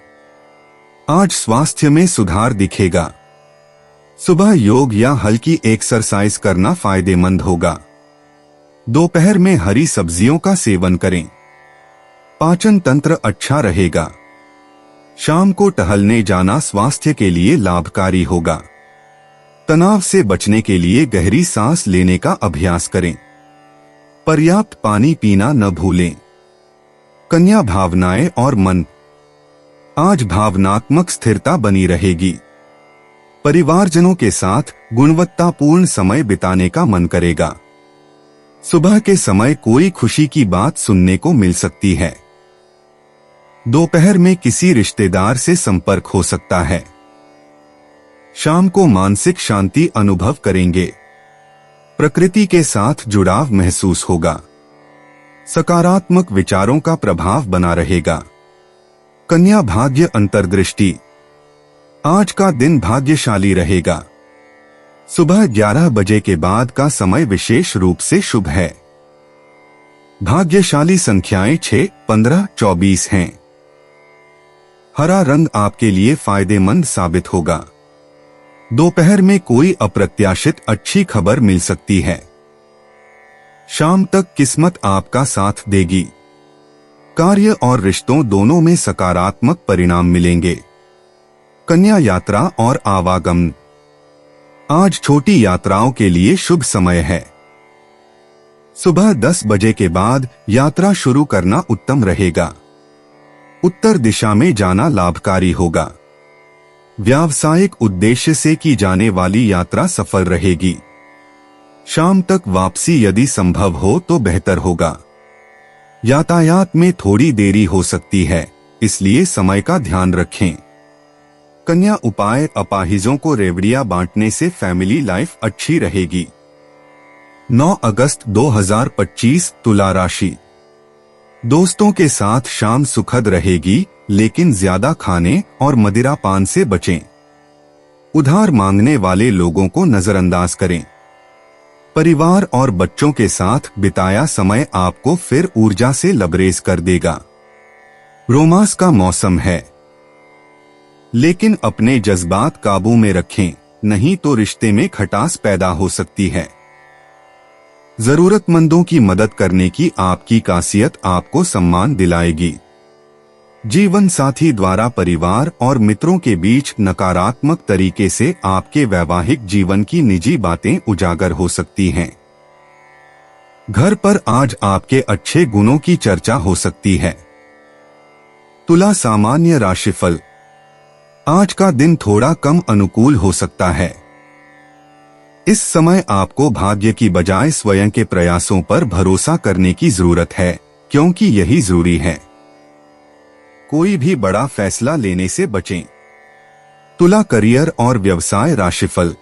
आज स्वास्थ्य में सुधार दिखेगा। सुबह योग या हल्की एक्सरसाइज करना फायदेमंद होगा। दोपहर में हरी सब्जियों का सेवन करें। पाचन तंत्र अच्छा रहेगा। शाम को टहलने जाना स्वास्थ्य के लिए लाभकारी होगा। तनाव से बचने के लिए गहरी सांस लेने का अभ्यास करें। पर्याप्त पानी पीना न भूलें। कन्या भावनाएं और मन। आज भावनात्मक स्थिरता बनी रहेगी। परिवारजनों के साथ गुणवत्तापूर्ण समय बिताने का मन करेगा। सुबह के समय कोई खुशी की बात सुनने को मिल सकती है। दोपहर में किसी रिश्तेदार से संपर्क हो सकता है। शाम को मानसिक शांति अनुभव करेंगे। प्रकृति के साथ जुड़ाव महसूस होगा। सकारात्मक विचारों का प्रभाव बना रहेगा। कन्या भाग्य अंतर्दृष्टि। आज का दिन भाग्यशाली रहेगा। सुबह 11 बजे के बाद का समय विशेष रूप से शुभ है। भाग्यशाली संख्याएं 6, 15, 24 हैं। हरा रंग आपके लिए फायदेमंद साबित होगा। दोपहर में कोई अप्रत्याशित अच्छी खबर मिल सकती है। शाम तक किस्मत आपका साथ देगी। कार्य और रिश्तों दोनों में सकारात्मक परिणाम मिलेंगे। कन्या यात्रा और आवागमन। आज छोटी यात्राओं के लिए शुभ समय है। सुबह 10 बजे के बाद यात्रा शुरू करना उत्तम रहेगा। उत्तर दिशा में जाना लाभकारी होगा। व्यावसायिक उद्देश्य से की जाने वाली यात्रा सफल रहेगी। शाम तक वापसी यदि संभव हो तो बेहतर होगा। यातायात में थोड़ी देरी हो सकती है, इसलिए समय का ध्यान रखें। कन्या उपाय। अपाहिजों को रेवड़ियां बांटने से फैमिली लाइफ अच्छी रहेगी। 9 अगस्त 2025 तुला राशि। दोस्तों के साथ शाम सुखद रहेगी, लेकिन ज्यादा खाने और मदिरा पान से बचें। उधार मांगने वाले लोगों को नजरअंदाज करें। परिवार और बच्चों के साथ बिताया समय आपको फिर ऊर्जा से लबरेज कर देगा। रोमांस का मौसम है, लेकिन अपने जज्बात काबू में रखें, नहीं तो रिश्ते में खटास पैदा हो सकती है। जरूरतमंदों की मदद करने की आपकी खासियत आपको सम्मान दिलाएगी। जीवन साथी द्वारा परिवार और मित्रों के बीच नकारात्मक तरीके से आपके वैवाहिक जीवन की निजी बातें उजागर हो सकती हैं। घर पर आज आपके अच्छे गुणों की चर्चा हो सकती है। तुला सामान्य राशिफल। आज का दिन थोड़ा कम अनुकूल हो सकता है। इस समय आपको भाग्य की बजाय स्वयं के प्रयासों पर भरोसा करने की जरूरत है, क्योंकि यही जरूरी है। कोई भी बड़ा फैसला लेने से बचें। तुला करियर और व्यवसाय राशिफल।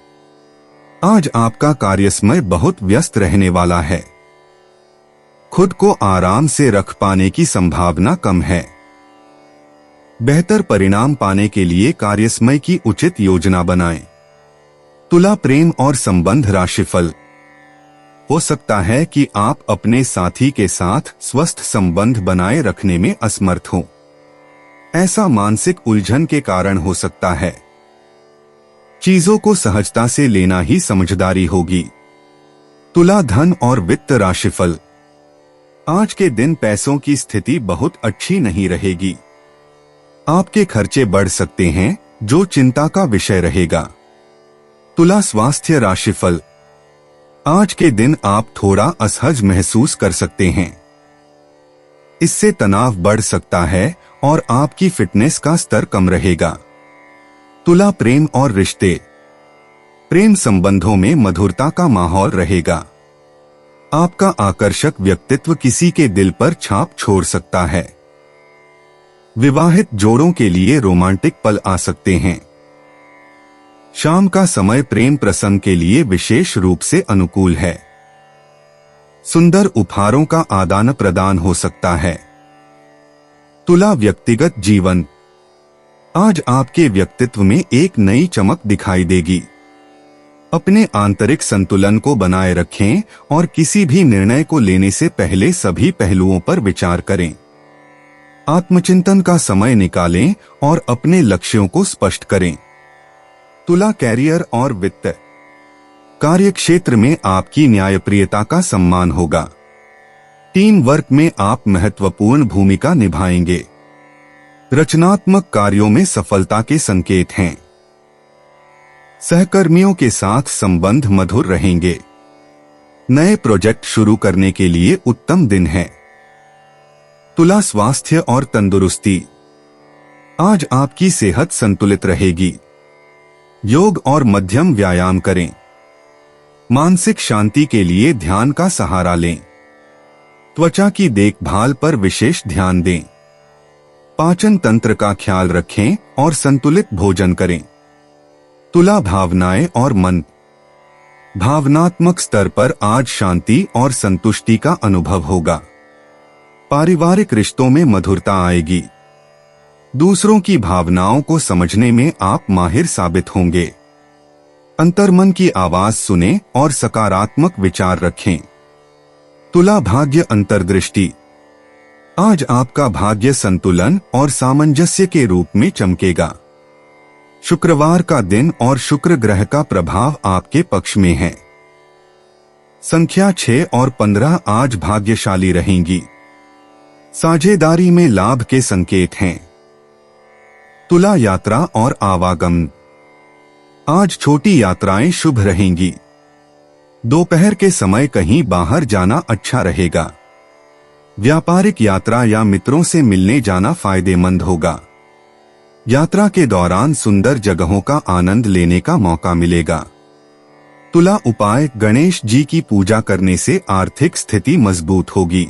आज आपका कार्यसमय बहुत व्यस्त रहने वाला है। खुद को आराम से रख पाने की संभावना कम है। बेहतर परिणाम पाने के लिए कार्यसमय की उचित योजना बनाएं। तुला प्रेम और संबंध राशिफल। हो सकता है कि आप अपने साथी के साथ स्वस्थ संबंध बनाए रखने में असमर्थ हों। ऐसा मानसिक उलझन के कारण हो सकता है। चीजों को सहजता से लेना ही समझदारी होगी। तुला धन और वित्त राशिफल। आज के दिन पैसों की स्थिति बहुत अच्छी नहीं रहेगी। आपके खर्चे बढ़ सकते हैं, जो चिंता का विषय रहेगा। तुला स्वास्थ्य राशिफल। आज के दिन आप थोड़ा असहज महसूस कर सकते हैं। इससे तनाव बढ़ सकता है और आपकी फिटनेस का स्तर कम रहेगा। तुला प्रेम और रिश्ते। प्रेम संबंधों में मधुरता का माहौल रहेगा। आपका आकर्षक व्यक्तित्व किसी के दिल पर छाप छोड़ सकता है। विवाहित जोड़ों के लिए रोमांटिक पल आ सकते हैं। शाम का समय प्रेम प्रसंग के लिए विशेष रूप से अनुकूल है। सुंदर उपहारों का आदान प्रदान हो सकता है। तुला व्यक्तिगत जीवन। आज आपके व्यक्तित्व में एक नई चमक दिखाई देगी। अपने आंतरिक संतुलन को बनाए रखें और किसी भी निर्णय को लेने से पहले सभी पहलुओं पर विचार करें। आत्मचिंतन का समय निकालें और अपने लक्ष्यों को स्पष्ट करें। तुला कैरियर और वित्त। कार्यक्षेत्र में आपकी न्यायप्रियता का सम्मान होगा। टीम वर्क में आप महत्वपूर्ण भूमिका निभाएंगे। रचनात्मक कार्यों में सफलता के संकेत हैं। सहकर्मियों के साथ संबंध मधुर रहेंगे। नए प्रोजेक्ट शुरू करने के लिए उत्तम दिन है। तुला स्वास्थ्य और तंदुरुस्ती। आज आपकी सेहत संतुलित रहेगी। योग और मध्यम व्यायाम करें। मानसिक शांति के लिए ध्यान का सहारा लें। त्वचा की देखभाल पर विशेष ध्यान दें। पाचन तंत्र का ख्याल रखें और संतुलित भोजन करें। तुला भावनाएं और मन। भावनात्मक स्तर पर आज शांति और संतुष्टि का अनुभव होगा। पारिवारिक रिश्तों में मधुरता आएगी। दूसरों की भावनाओं को समझने में आप माहिर साबित होंगे। अंतर्मन की आवाज सुनें और सकारात्मक विचार रखें। तुला भाग्य अंतर्दृष्टि। आज आपका भाग्य संतुलन और सामंजस्य के रूप में चमकेगा। शुक्रवार का दिन और शुक्र ग्रह का प्रभाव आपके पक्ष में है। संख्या 6 और 15 आज भाग्यशाली रहेंगी। साझेदारी में लाभ के संकेत हैं। तुला यात्रा और आवागमन। आज छोटी यात्राएं शुभ रहेंगी। दोपहर के समय कहीं बाहर जाना अच्छा रहेगा। व्यापारिक यात्रा या मित्रों से मिलने जाना फायदेमंद होगा। यात्रा के दौरान सुंदर जगहों का आनंद लेने का मौका मिलेगा। तुला उपाय। गणेश जी की पूजा करने से आर्थिक स्थिति मजबूत होगी।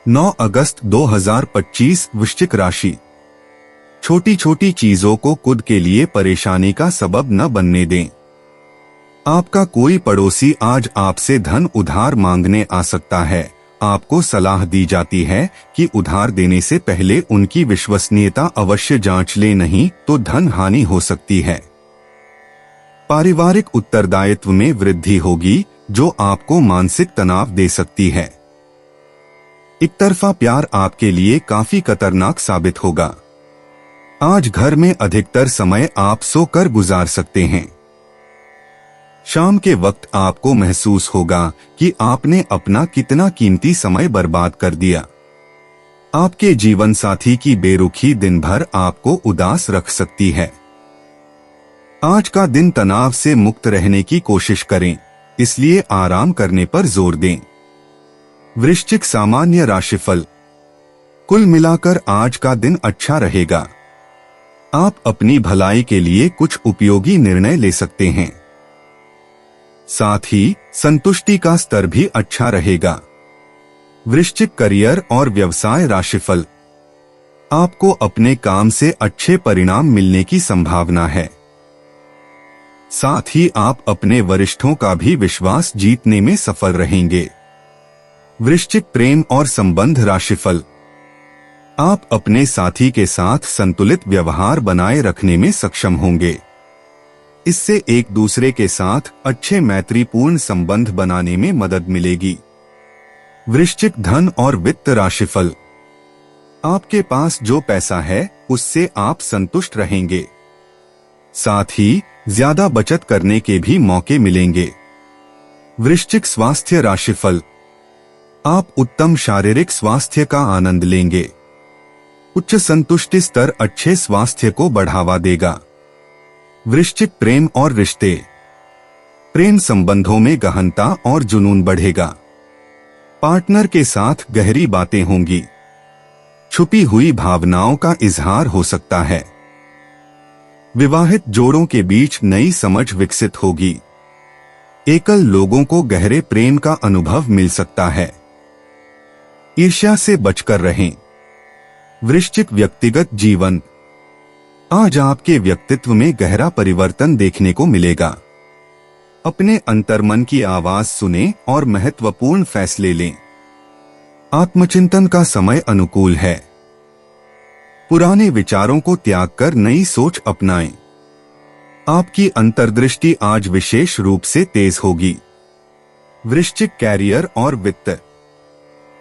9 अगस्त 2025 वृश्चिक राशि। छोटी छोटी चीजों को खुद के लिए परेशानी का सबब न बनने दें। आपका कोई पड़ोसी आज आपसे धन उधार मांगने आ सकता है। आपको सलाह दी जाती है कि उधार देने से पहले उनकी विश्वसनीयता अवश्य जांच लें, नहीं तो धन हानि हो सकती है। पारिवारिक उत्तरदायित्व में वृद्धि होगी जो आपको मानसिक तनाव दे सकती है। एकतरफा प्यार आपके लिए काफी खतरनाक साबित होगा। आज घर में अधिकतर समय आप सोकर गुजार सकते हैं। शाम के वक्त आपको महसूस होगा कि आपने अपना कितना कीमती समय बर्बाद कर दिया। आपके जीवन साथी की बेरुखी दिन भर आपको उदास रख सकती है। आज का दिन तनाव से मुक्त रहने की कोशिश करें, इसलिए आराम करने पर जोर दें। वृश्चिक सामान्य राशिफल। कुल मिलाकर आज का दिन अच्छा रहेगा। आप अपनी भलाई के लिए कुछ उपयोगी निर्णय ले सकते हैं। साथ ही संतुष्टि का स्तर भी अच्छा रहेगा। वृश्चिक करियर और व्यवसाय राशिफल। आपको अपने काम से अच्छे परिणाम मिलने की संभावना है। साथ ही आप अपने वरिष्ठों का भी विश्वास जीतने में सफल रहेंगे। वृश्चिक प्रेम और संबंध राशिफल। आप अपने साथी के साथ संतुलित व्यवहार बनाए रखने में सक्षम होंगे। इससे एक दूसरे के साथ अच्छे मैत्रीपूर्ण संबंध बनाने में मदद मिलेगी। वृश्चिक धन और वित्त राशिफल। आपके पास जो पैसा है उससे आप संतुष्ट रहेंगे। साथ ही ज्यादा बचत करने के भी मौके मिलेंगे। वृश्चिक स्वास्थ्य राशिफल। आप उत्तम शारीरिक स्वास्थ्य का आनंद लेंगे। उच्च संतुष्टि स्तर अच्छे स्वास्थ्य को बढ़ावा देगा। वृश्चिक प्रेम और रिश्ते। प्रेम संबंधों में गहनता और जुनून बढ़ेगा। पार्टनर के साथ गहरी बातें होंगी। छुपी हुई भावनाओं का इजहार हो सकता है। विवाहित जोड़ों के बीच नई समझ विकसित होगी। एकल लोगों को गहरे प्रेम का अनुभव मिल सकता है। ईर्ष्या से बचकर रहें। वृश्चिक व्यक्तिगत जीवन। आज आपके व्यक्तित्व में गहरा परिवर्तन देखने को मिलेगा। अपने अंतर्मन की आवाज सुनें और महत्वपूर्ण फैसले लें। आत्मचिंतन का समय अनुकूल है। पुराने विचारों को त्याग कर नई सोच अपनाएं। आपकी अंतर्दृष्टि आज विशेष रूप से तेज होगी। वृश्चिक कैरियर और वित्त।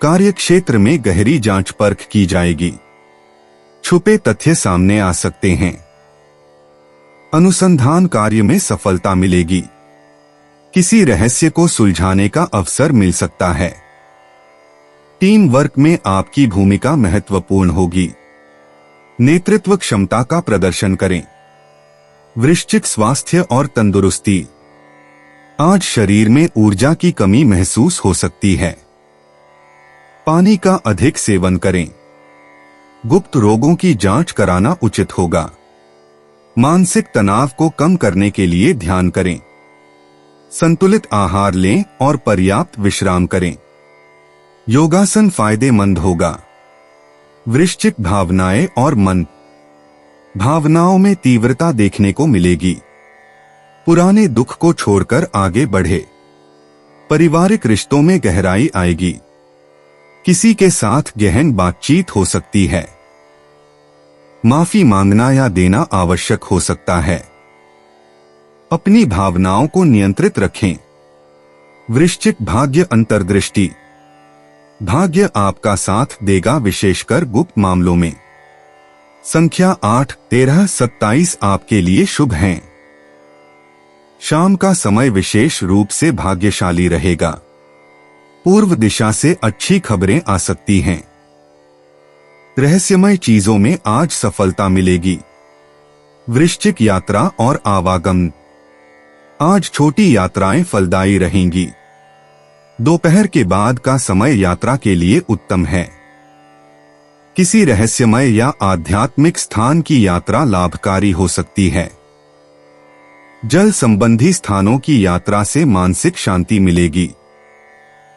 कार्यक्षेत्र में गहरी जांच परख की जाएगी। छुपे तथ्य सामने आ सकते हैं। अनुसंधान कार्य में सफलता मिलेगी। किसी रहस्य को सुलझाने का अवसर मिल सकता है। टीम वर्क में आपकी भूमिका महत्वपूर्ण होगी। नेतृत्व क्षमता का प्रदर्शन करें। वृश्चिक स्वास्थ्य और तंदुरुस्ती। आज शरीर में ऊर्जा की कमी महसूस हो सकती है। पानी का अधिक सेवन करें। गुप्त रोगों की जांच कराना उचित होगा। मानसिक तनाव को कम करने के लिए ध्यान करें। संतुलित आहार लें और पर्याप्त विश्राम करें। योगासन फायदेमंद होगा। वृश्चिक भावनाएं और मन। भावनाओं में तीव्रता देखने को मिलेगी। पुराने दुख को छोड़कर आगे बढ़े। पारिवारिक रिश्तों में गहराई आएगी। किसी के साथ गहन बातचीत हो सकती है। माफी मांगना या देना आवश्यक हो सकता है। अपनी भावनाओं को नियंत्रित रखें। वृश्चिक भाग्य अंतर्दृष्टि। भाग्य आपका साथ देगा, विशेषकर गुप्त मामलों में। संख्या 8, 13, 27 आपके लिए शुभ हैं। शाम का समय विशेष रूप से भाग्यशाली रहेगा। पूर्व दिशा से अच्छी खबरें आ सकती हैं। रहस्यमय चीजों में आज सफलता मिलेगी। वृश्चिक यात्रा और आवागमन। आज छोटी यात्राएं फलदायी रहेंगी। दोपहर के बाद का समय यात्रा के लिए उत्तम है। किसी रहस्यमय या आध्यात्मिक स्थान की यात्रा लाभकारी हो सकती है। जल संबंधी स्थानों की यात्रा से मानसिक शांति मिलेगी।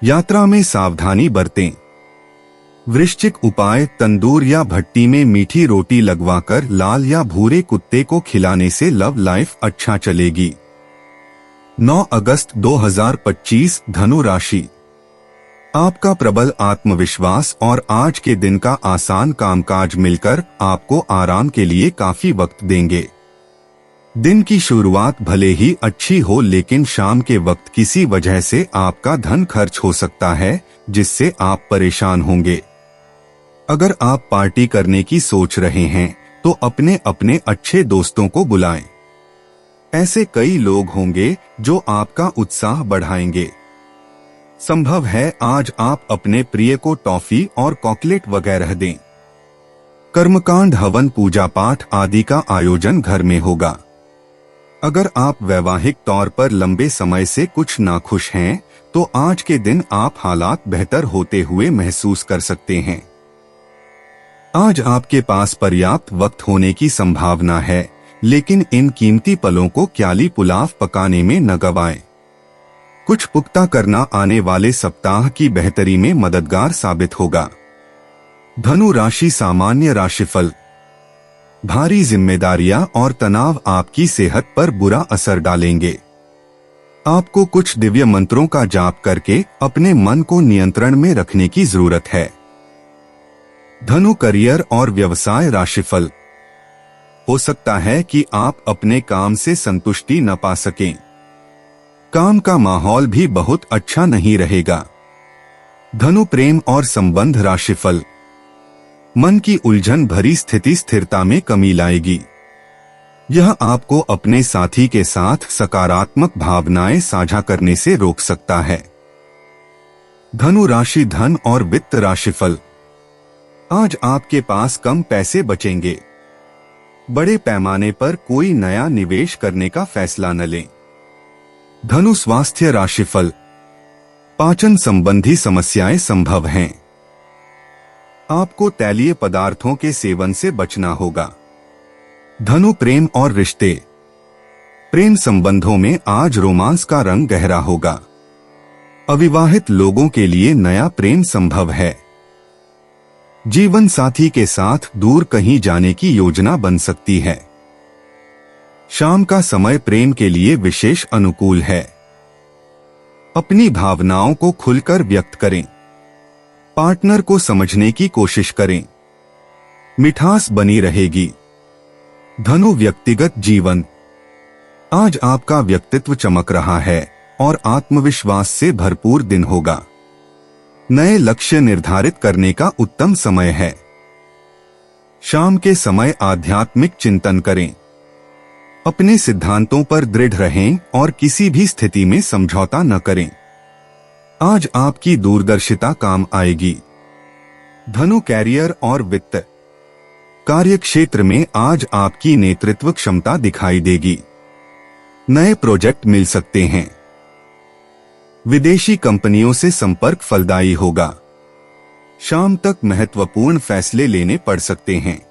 यात्रा में सावधानी बरतें। वृश्चिक उपाय, तंदूर या भट्टी में मीठी रोटी लगवाकर लाल या भूरे कुत्ते को खिलाने से लव लाइफ अच्छा चलेगी। 9 अगस्त 2025 धनु राशि। आपका प्रबल आत्मविश्वास और आज के दिन का आसान कामकाज मिलकर आपको आराम के लिए काफी वक्त देंगे। दिन की शुरुआत भले ही अच्छी हो, लेकिन शाम के वक्त किसी वजह से आपका धन खर्च हो सकता है, जिससे आप परेशान होंगे। अगर आप पार्टी करने की सोच रहे हैं तो अपने अपने अच्छे दोस्तों को बुलाएं। ऐसे कई लोग होंगे जो आपका उत्साह बढ़ाएंगे। संभव है आज आप अपने प्रिय को टॉफी और चॉकलेट वगैरह दें। कर्मकांड, हवन, पूजा पाठ आदि का आयोजन घर में होगा। अगर आप वैवाहिक तौर पर लंबे समय से कुछ नाखुश हैं, तो आज के दिन आप हालात बेहतर होते हुए महसूस कर सकते हैं। आज आपके पास पर्याप्त वक्त होने की संभावना है, लेकिन इन कीमती पलों को क्याली पुलाव पकाने में न गवाएं। कुछ पुख्ता करना आने वाले सप्ताह की बेहतरी में मददगार साबित होगा। धनु राशि सामान्य राशिफल। भारी जिम्मेदारियां और तनाव आपकी सेहत पर बुरा असर डालेंगे। आपको कुछ दिव्य मंत्रों का जाप करके अपने मन को नियंत्रण में रखने की जरूरत है। धनु करियर और व्यवसाय राशिफल। हो सकता है कि आप अपने काम से संतुष्टि न पा सकें। काम का माहौल भी बहुत अच्छा नहीं रहेगा। धनु प्रेम और संबंध राशिफल। मन की उलझन भरी स्थिति स्थिरता में कमी लाएगी। यह आपको अपने साथी के साथ सकारात्मक भावनाएं साझा करने से रोक सकता है। धनु राशि धन और वित्त राशिफल। आज आपके पास कम पैसे बचेंगे। बड़े पैमाने पर कोई नया निवेश करने का फैसला न लें। धनु स्वास्थ्य राशिफल। पाचन संबंधी समस्याएं संभव हैं। आपको तैलीय पदार्थों के सेवन से बचना होगा। धनु प्रेम और रिश्ते। प्रेम संबंधों में आज रोमांस का रंग गहरा होगा। अविवाहित लोगों के लिए नया प्रेम संभव है। जीवन साथी के साथ दूर कहीं जाने की योजना बन सकती है। शाम का समय प्रेम के लिए विशेष अनुकूल है। अपनी भावनाओं को खुलकर व्यक्त करें। पार्टनर को समझने की कोशिश करें। मिठास बनी रहेगी। धनु व्यक्तिगत जीवन। आज आपका व्यक्तित्व चमक रहा है और आत्मविश्वास से भरपूर दिन होगा। नए लक्ष्य निर्धारित करने का उत्तम समय है। शाम के समय आध्यात्मिक चिंतन करें। अपने सिद्धांतों पर दृढ़ रहें और किसी भी स्थिति में समझौता न करें। आज आपकी दूरदर्शिता काम आएगी। धनु कैरियर और वित्त। कार्य क्षेत्र में आज आपकी नेतृत्व क्षमता दिखाई देगी। नए प्रोजेक्ट मिल सकते हैं। विदेशी कंपनियों से संपर्क फलदायी होगा। शाम तक महत्वपूर्ण फैसले लेने पड़ सकते हैं।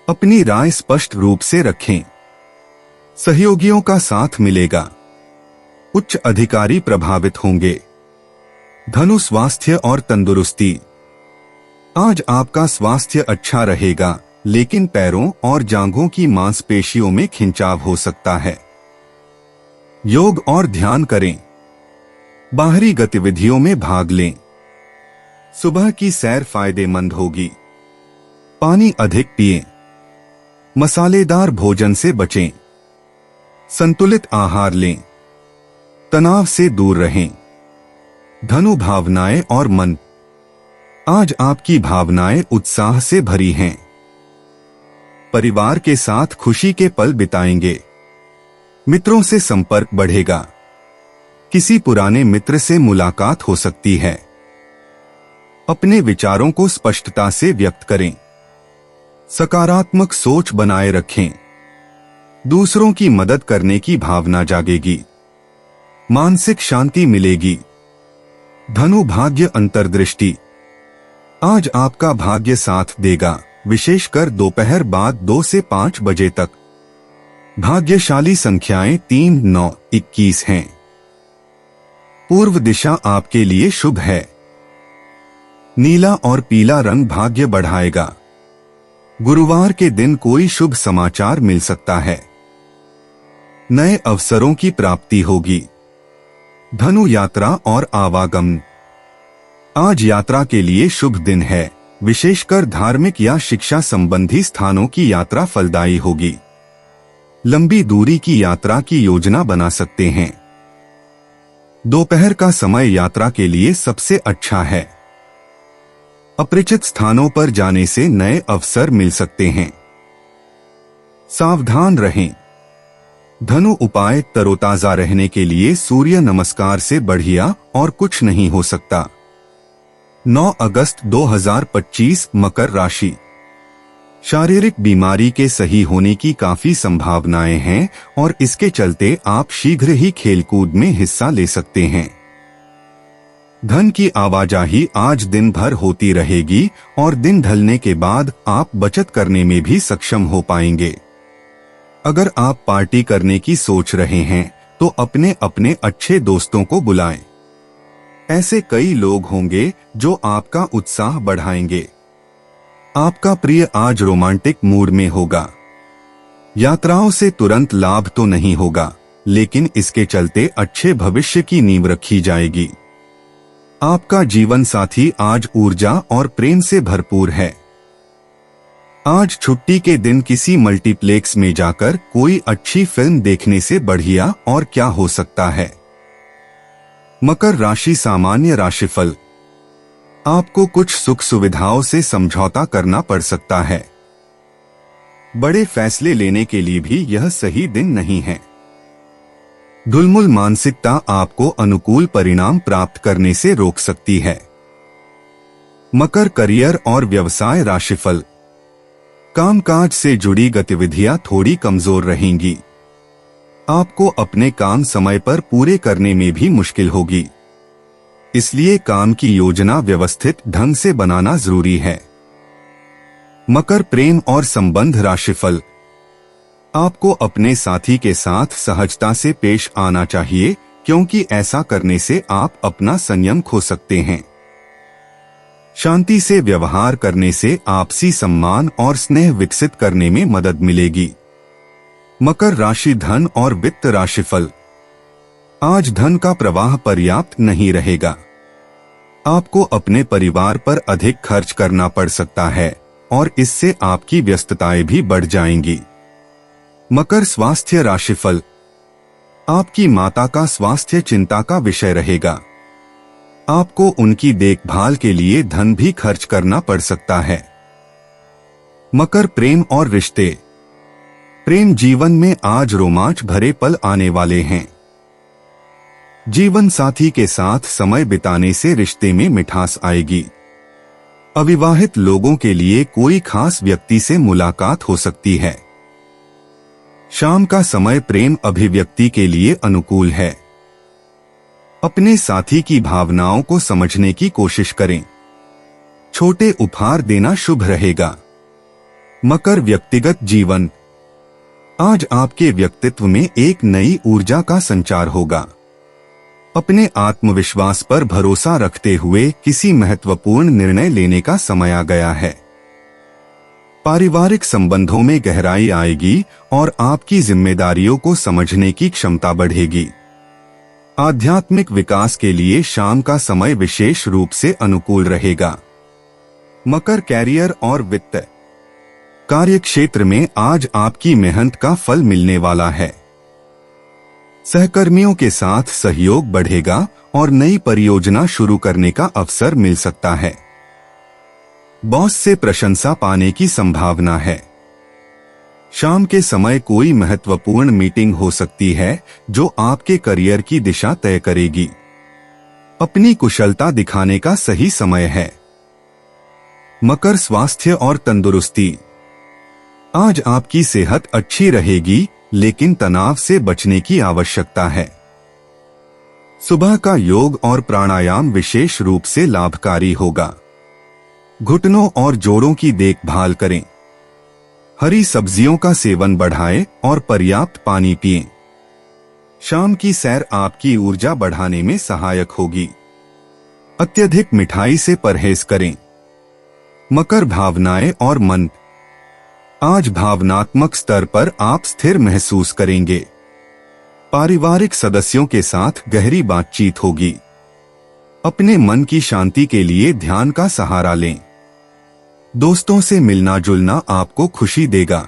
अपनी राय स्पष्ट रूप से रखें। सहयोगियों का साथ मिलेगा। उच्च अधिकारी प्रभावित होंगे। धनु स्वास्थ्य और तंदुरुस्ती। आज आपका स्वास्थ्य अच्छा रहेगा, लेकिन पैरों और जांघों की मांसपेशियों में खिंचाव हो सकता है। योग और ध्यान करें। बाहरी गतिविधियों में भाग लें। सुबह की सैर फायदेमंद होगी। पानी अधिक पिएं। मसालेदार भोजन से बचें। संतुलित आहार लें। तनाव से दूर रहें। धनु भावनाएं और मन। आज आपकी भावनाएं उत्साह से भरी हैं। परिवार के साथ खुशी के पल बिताएंगे। मित्रों से संपर्क बढ़ेगा। किसी पुराने मित्र से मुलाकात हो सकती है। अपने विचारों को स्पष्टता से व्यक्त करें। सकारात्मक सोच बनाए रखें। दूसरों की मदद करने की भावना जागेगी। मानसिक शांति मिलेगी। धनु भाग्य अंतर्दृष्टि। आज आपका भाग्य साथ देगा, विशेषकर दोपहर बाद 2 से 5 बजे तक। भाग्यशाली संख्याएं 3, 9, 21 हैं। पूर्व दिशा आपके लिए शुभ है। नीला और पीला रंग भाग्य बढ़ाएगा। गुरुवार के दिन कोई शुभ समाचार मिल सकता है। नए अवसरों की प्राप्ति होगी। धनु यात्रा और आवागमन। आज यात्रा के लिए शुभ दिन है, विशेषकर धार्मिक या शिक्षा संबंधी स्थानों की यात्रा फलदायी होगी। लंबी दूरी की यात्रा की योजना बना सकते हैं। दोपहर का समय यात्रा के लिए सबसे अच्छा है। अपरिचित स्थानों पर जाने से नए अवसर मिल सकते हैं। सावधान रहें। धनु उपाय। तरोताजा रहने के लिए सूर्य नमस्कार से बढ़िया और कुछ नहीं हो सकता। 9 अगस्त 2025 मकर राशि। शारीरिक बीमारी के सही होने की काफी संभावनाएं हैं और इसके चलते आप शीघ्र ही खेलकूद में हिस्सा ले सकते हैं। धन की आवाजाही आज दिन भर होती रहेगी और दिन ढलने के बाद आप बचत करने में भी सक्षम हो पाएंगे। अगर आप पार्टी करने की सोच रहे हैं तो अपने अपने अच्छे दोस्तों को बुलाएं। ऐसे कई लोग होंगे जो आपका उत्साह बढ़ाएंगे। आपका प्रिय आज रोमांटिक मूड में होगा। यात्राओं से तुरंत लाभ तो नहीं होगा, लेकिन इसके चलते अच्छे भविष्य की नींव रखी जाएगी। आपका जीवन साथी आज ऊर्जा और प्रेम से भरपूर है। आज छुट्टी के दिन किसी मल्टीप्लेक्स में जाकर कोई अच्छी फिल्म देखने से बढ़िया और क्या हो सकता है। मकर राशि। सामान्य राशिफल। आपको कुछ सुख सुविधाओं से समझौता करना पड़ सकता है। बड़े फैसले लेने के लिए भी यह सही दिन नहीं है। ढुलमुल मानसिकता आपको अनुकूल परिणाम प्राप्त करने से रोक सकती है। मकर करियर और व्यवसाय राशिफल। कामकाज से जुड़ी गतिविधियां थोड़ी कमजोर रहेंगी। आपको अपने काम समय पर पूरे करने में भी मुश्किल होगी, इसलिए काम की योजना व्यवस्थित ढंग से बनाना जरूरी है। मकर प्रेम और संबंध राशिफल। आपको अपने साथी के साथ सहजता से पेश आना चाहिए, क्योंकि ऐसा करने से आप अपना संयम खो सकते हैं। शांति से व्यवहार करने से आपसी सम्मान और स्नेह विकसित करने में मदद मिलेगी। मकर राशि। धन और वित्त राशिफल। आज धन का प्रवाह पर्याप्त नहीं रहेगा। आपको अपने परिवार पर अधिक खर्च करना पड़ सकता है और इससे आपकी व्यस्तताएं भी बढ़ जाएंगी। मकर स्वास्थ्य राशिफल। आपकी माता का स्वास्थ्य चिंता का विषय रहेगा। आपको उनकी देखभाल के लिए धन भी खर्च करना पड़ सकता है। मकर प्रेम और रिश्ते। प्रेम जीवन में आज रोमांच भरे पल आने वाले हैं। जीवन साथी के साथ समय बिताने से रिश्ते में मिठास आएगी। अविवाहित लोगों के लिए कोई खास व्यक्ति से मुलाकात हो सकती है। शाम का समय प्रेम अभिव्यक्ति के लिए अनुकूल है। अपने साथी की भावनाओं को समझने की कोशिश करें। छोटे उपहार देना शुभ रहेगा। मकर व्यक्तिगत जीवन। आज आपके व्यक्तित्व में एक नई ऊर्जा का संचार होगा। अपने आत्मविश्वास पर भरोसा रखते हुए किसी महत्वपूर्ण निर्णय लेने का समय आ गया है। पारिवारिक संबंधों में गहराई आएगी और आपकी जिम्मेदारियों को समझने की क्षमता बढ़ेगी। आध्यात्मिक विकास के लिए शाम का समय विशेष रूप से अनुकूल रहेगा। मकर, कैरियर और वित्त। कार्यक्षेत्र में आज आपकी मेहनत का फल मिलने वाला है। सहकर्मियों के साथ सहयोग बढ़ेगा और नई परियोजना शुरू करने का अवसर मिल सकता है। बॉस से प्रशंसा पाने की संभावना है। शाम के समय कोई महत्वपूर्ण मीटिंग हो सकती है जो आपके करियर की दिशा तय करेगी। अपनी कुशलता दिखाने का सही समय है। मकर, स्वास्थ्य और तंदुरुस्ती। आज आपकी सेहत अच्छी रहेगी, लेकिन तनाव से बचने की आवश्यकता है। सुबह का योग और प्राणायाम विशेष रूप से लाभकारी होगा। घुटनों और जोड़ों की देखभाल करें। हरी सब्जियों का सेवन बढ़ाएं और पर्याप्त पानी पिएं। शाम की सैर आपकी ऊर्जा बढ़ाने में सहायक होगी। अत्यधिक मिठाई से परहेज करें। मकर, भावनाएं और मन। आज भावनात्मक स्तर पर आप स्थिर महसूस करेंगे। पारिवारिक सदस्यों के साथ गहरी बातचीत होगी। अपने मन की शांति के लिए ध्यान का सहारा लें। दोस्तों से मिलना जुलना आपको खुशी देगा।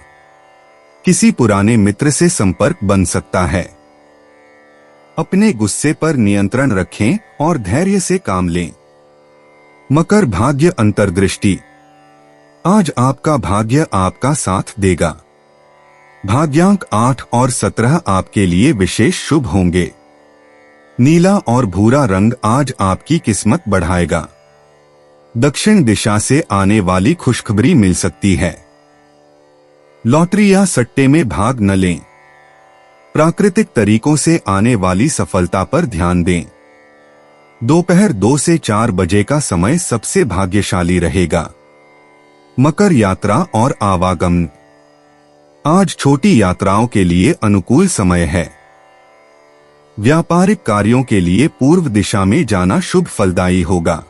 किसी पुराने मित्र से संपर्क बन सकता है। अपने गुस्से पर नियंत्रण रखें और धैर्य से काम लें। मकर, भाग्य अंतर्दृष्टि। आज आपका भाग्य आपका साथ देगा। भाग्यांक 8 और 17 आपके लिए विशेष शुभ होंगे। नीला और भूरा रंग आज आपकी किस्मत बढ़ाएगा। दक्षिण दिशा से आने वाली खुशखबरी मिल सकती है। लॉटरी या सट्टे में भाग न लें। प्राकृतिक तरीकों से आने वाली सफलता पर ध्यान दें। दोपहर 2 से 4 बजे का समय सबसे भाग्यशाली रहेगा। मकर, यात्रा और आवागमन। आज छोटी यात्राओं के लिए अनुकूल समय है। व्यापारिक कार्यों के लिए पूर्व दिशा में जाना शुभ फलदायी होगा।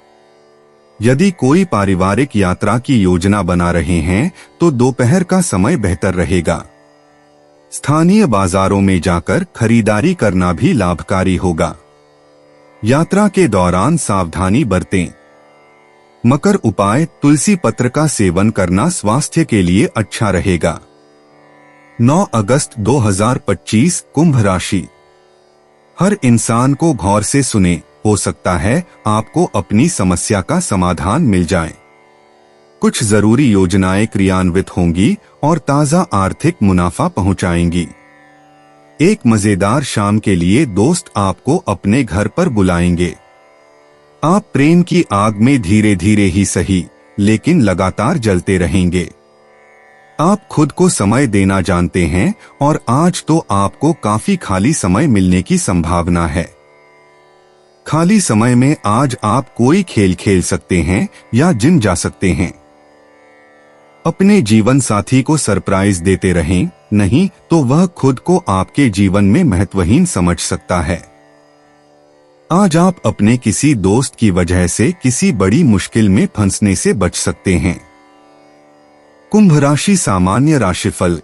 यदि कोई पारिवारिक यात्रा की योजना बना रहे हैं तो दोपहर का समय बेहतर रहेगा। स्थानीय बाजारों में जाकर खरीदारी करना भी लाभकारी होगा। यात्रा के दौरान सावधानी बरतें। मकर, उपाय, तुलसी पत्र का सेवन करना स्वास्थ्य के लिए अच्छा रहेगा। 9 अगस्त 2025, कुंभ राशि। हर इंसान को गौर से सुने, हो सकता है आपको अपनी समस्या का समाधान मिल जाए। कुछ जरूरी योजनाएं क्रियान्वित होंगी और ताजा आर्थिक मुनाफा पहुंचाएंगी। एक मजेदार शाम के लिए दोस्त आपको अपने घर पर बुलाएंगे। आप प्रेम की आग में धीरे धीरे ही सही, लेकिन लगातार जलते रहेंगे। आप खुद को समय देना जानते हैं और आज तो आपको काफी खाली समय मिलने की संभावना है। खाली समय में आज आप कोई खेल खेल सकते हैं या जिम जा सकते हैं। अपने जीवन साथी को सरप्राइज देते रहें, नहीं तो वह खुद को आपके जीवन में महत्वहीन समझ सकता है। आज आप अपने किसी दोस्त की वजह से किसी बड़ी मुश्किल में फंसने से बच सकते हैं। कुंभ राशि, सामान्य राशिफल।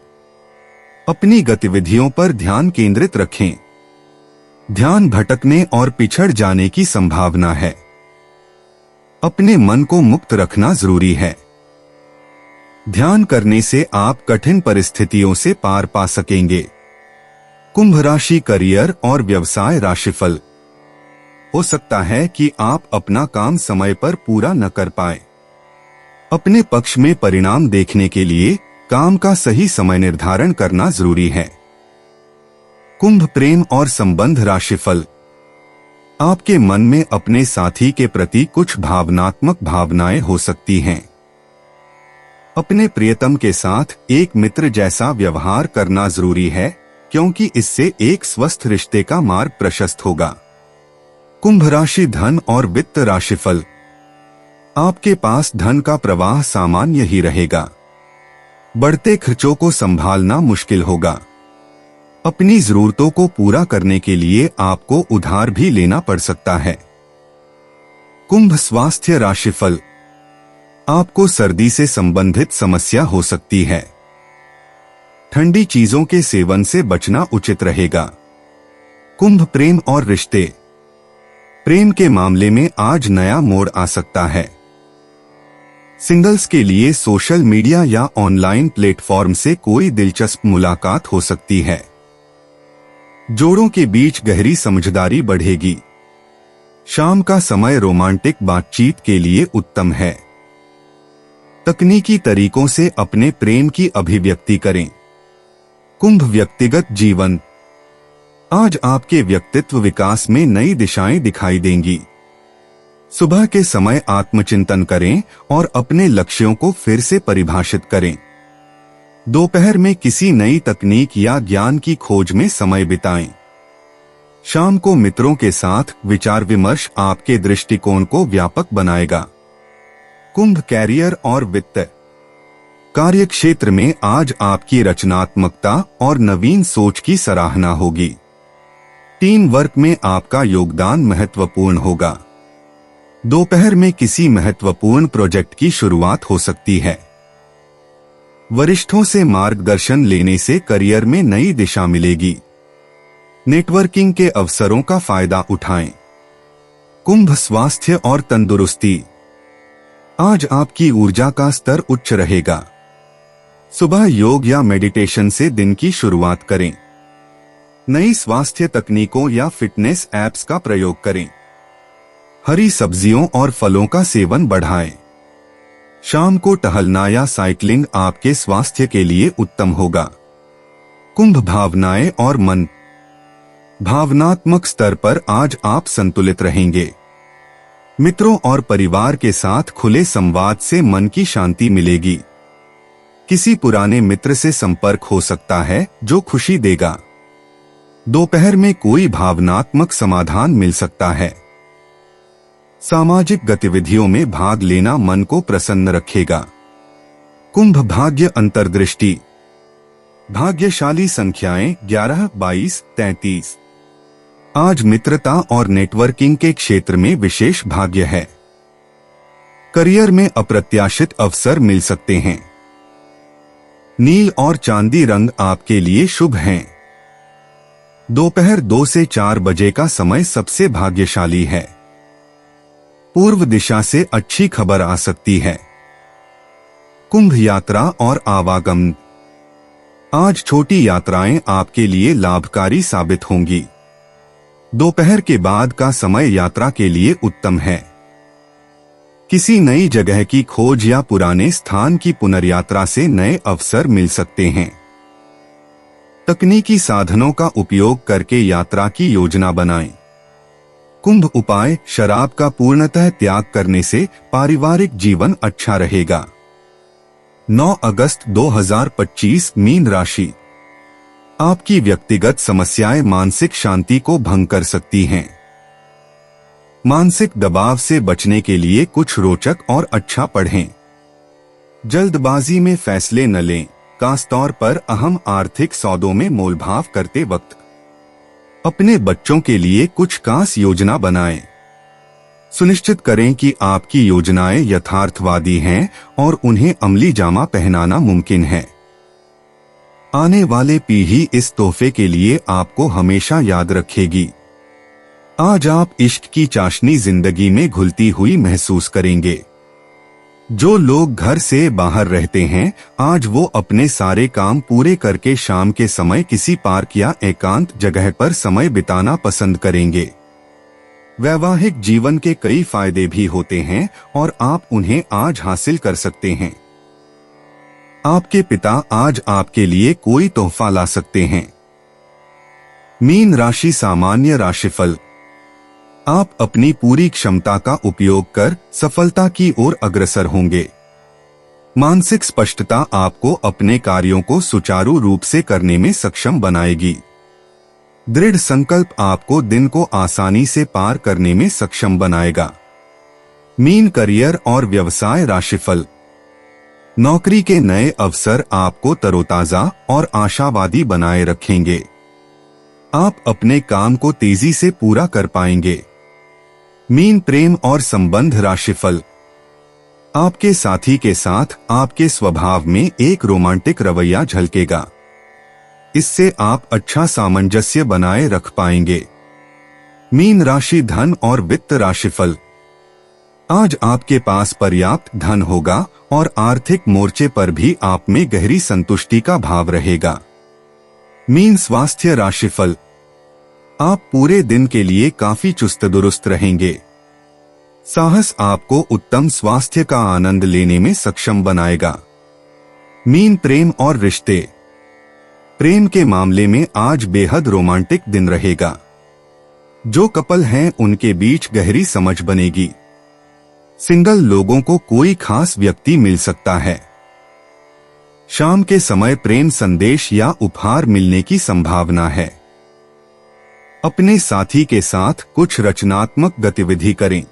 अपनी गतिविधियों पर ध्यान केंद्रित रखें। ध्यान भटकने और पिछड़ जाने की संभावना है। अपने मन को मुक्त रखना जरूरी है। ध्यान करने से आप कठिन परिस्थितियों से पार पा सकेंगे। कुंभ राशि, करियर और व्यवसाय राशिफल। हो सकता है कि आप अपना काम समय पर पूरा न कर पाए। अपने पक्ष में परिणाम देखने के लिए काम का सही समय निर्धारण करना जरूरी है। कुंभ, प्रेम और संबंध राशिफल। आपके मन में अपने साथी के प्रति कुछ भावनात्मक भावनाएं हो सकती हैं। अपने प्रियतम के साथ एक मित्र जैसा व्यवहार करना जरूरी है, क्योंकि इससे एक स्वस्थ रिश्ते का मार्ग प्रशस्त होगा। कुंभ राशि, धन और वित्त राशिफल। आपके पास धन का प्रवाह सामान्य ही रहेगा। बढ़ते खर्चों को संभालना मुश्किल होगा। अपनी जरूरतों को पूरा करने के लिए आपको उधार भी लेना पड़ सकता है। कुंभ स्वास्थ्य राशिफल। आपको सर्दी से संबंधित समस्या हो सकती है। ठंडी चीजों के सेवन से बचना उचित रहेगा। कुंभ प्रेम और रिश्ते। प्रेम के मामले में आज नया मोड़ आ सकता है। सिंगल्स के लिए सोशल मीडिया या ऑनलाइन प्लेटफॉर्म से कोई दिलचस्प मुलाकात हो सकती है। जोड़ों के बीच गहरी समझदारी बढ़ेगी। शाम का समय रोमांटिक बातचीत के लिए उत्तम है। तकनीकी तरीकों से अपने प्रेम की अभिव्यक्ति करें। कुंभ व्यक्तिगत जीवन। आज आपके व्यक्तित्व विकास में नई दिशाएं दिखाई देंगी। सुबह के समय आत्मचिंतन करें और अपने लक्ष्यों को फिर से परिभाषित करें। दोपहर में किसी नई तकनीक या ज्ञान की खोज में समय बिताएं। शाम को मित्रों के साथ विचार विमर्श आपके दृष्टिकोण को व्यापक बनाएगा। कुंभ कैरियर और वित्त। कार्य क्षेत्र में आज आपकी रचनात्मकता और नवीन सोच की सराहना होगी। टीम वर्क में आपका योगदान महत्वपूर्ण होगा। दोपहर में किसी महत्वपूर्ण प्रोजेक्ट की शुरुआत हो सकती है। वरिष्ठों से मार्गदर्शन लेने से करियर में नई दिशा मिलेगी। नेटवर्किंग के अवसरों का फायदा उठाएं। कुंभ स्वास्थ्य और तंदुरुस्ती। आज आपकी ऊर्जा का स्तर उच्च रहेगा। सुबह योग या मेडिटेशन से दिन की शुरुआत करें। नई स्वास्थ्य तकनीकों या फिटनेस ऐप्स का प्रयोग करें। हरी सब्जियों और फलों का सेवन बढ़ाएं। शाम को टहलना या साइकिलिंग आपके स्वास्थ्य के लिए उत्तम होगा। कुंभ भावनाएं और मन। भावनात्मक स्तर पर आज आप संतुलित रहेंगे। मित्रों और परिवार के साथ खुले संवाद से मन की शांति मिलेगी। किसी पुराने मित्र से संपर्क हो सकता है जो खुशी देगा। दोपहर में कोई भावनात्मक समाधान मिल सकता है। सामाजिक गतिविधियों में भाग लेना मन को प्रसन्न रखेगा। कुंभ भाग्य अंतर्दृष्टि। भाग्यशाली संख्याएं 11, 22, 33। आज मित्रता और नेटवर्किंग के क्षेत्र में विशेष भाग्य है। करियर में अप्रत्याशित अवसर मिल सकते हैं। नील और चांदी रंग आपके लिए शुभ हैं। दोपहर 2 से 4 बजे का समय सबसे भाग्यशाली है। पूर्व दिशा से अच्छी खबर आ सकती है। कुंभ यात्रा और आवागमन। आज छोटी यात्राएं आपके लिए लाभकारी साबित होंगी। दोपहर के बाद का समय यात्रा के लिए उत्तम है। किसी नई जगह की खोज या पुराने स्थान की पुनर्यात्रा से नए अवसर मिल सकते हैं। तकनीकी साधनों का उपयोग करके यात्रा की योजना बनाएं। कुंभ उपाय। शराब का पूर्णतः त्याग करने से पारिवारिक जीवन अच्छा रहेगा। 9 अगस्त 2025 मीन राशि। आपकी व्यक्तिगत समस्याएं मानसिक शांति को भंग कर सकती हैं। मानसिक दबाव से बचने के लिए कुछ रोचक और अच्छा पढ़ें। जल्दबाजी में फैसले न लें, खासतौर पर अहम आर्थिक सौदों में मोलभाव करते वक्त। अपने बच्चों के लिए कुछ खास योजना बनाएं। सुनिश्चित करें कि आपकी योजनाएं यथार्थवादी हैं और उन्हें अमली जामा पहनाना मुमकिन है। आने वाले पीढ़ी इस तोहफे के लिए आपको हमेशा याद रखेगी। आज आप इश्क की चाशनी जिंदगी में घुलती हुई महसूस करेंगे। जो लोग घर से बाहर रहते हैं, आज वो अपने सारे काम पूरे करके शाम के समय किसी पार्क या एकांत जगह पर समय बिताना पसंद करेंगे। वैवाहिक जीवन के कई फायदे भी होते हैं और आप उन्हें आज हासिल कर सकते हैं। आपके पिता आज आपके लिए कोई तोहफा ला सकते हैं। मीन राशि सामान्य राशिफल। आप अपनी पूरी क्षमता का उपयोग कर सफलता की ओर अग्रसर होंगे। मानसिक स्पष्टता आपको अपने कार्यों को सुचारू रूप से करने में सक्षम बनाएगी। दृढ़ संकल्प आपको दिन को आसानी से पार करने में सक्षम बनाएगा। मीन करियर और व्यवसाय राशिफल। नौकरी के नए अवसर आपको तरोताजा और आशावादी बनाए रखेंगे। आप अपने काम को तेजी से पूरा कर पाएंगे। मीन प्रेम और संबंध राशिफल। आपके साथी के साथ आपके स्वभाव में एक रोमांटिक रवैया झलकेगा। इससे आप अच्छा सामंजस्य बनाए रख पाएंगे। मीन राशि धन और वित्त राशिफल। आज आपके पास पर्याप्त धन होगा और आर्थिक मोर्चे पर भी आप में गहरी संतुष्टि का भाव रहेगा। मीन स्वास्थ्य राशिफल। आप पूरे दिन के लिए काफी चुस्त दुरुस्त रहेंगे। साहस आपको उत्तम स्वास्थ्य का आनंद लेने में सक्षम बनाएगा। मीन प्रेम और रिश्ते। प्रेम के मामले में आज बेहद रोमांटिक दिन रहेगा। जो कपल हैं उनके बीच गहरी समझ बनेगी। सिंगल लोगों को कोई खास व्यक्ति मिल सकता है। शाम के समय प्रेम संदेश या उपहार मिलने की संभावना है। अपने साथी के साथ कुछ रचनात्मक गतिविधि करें।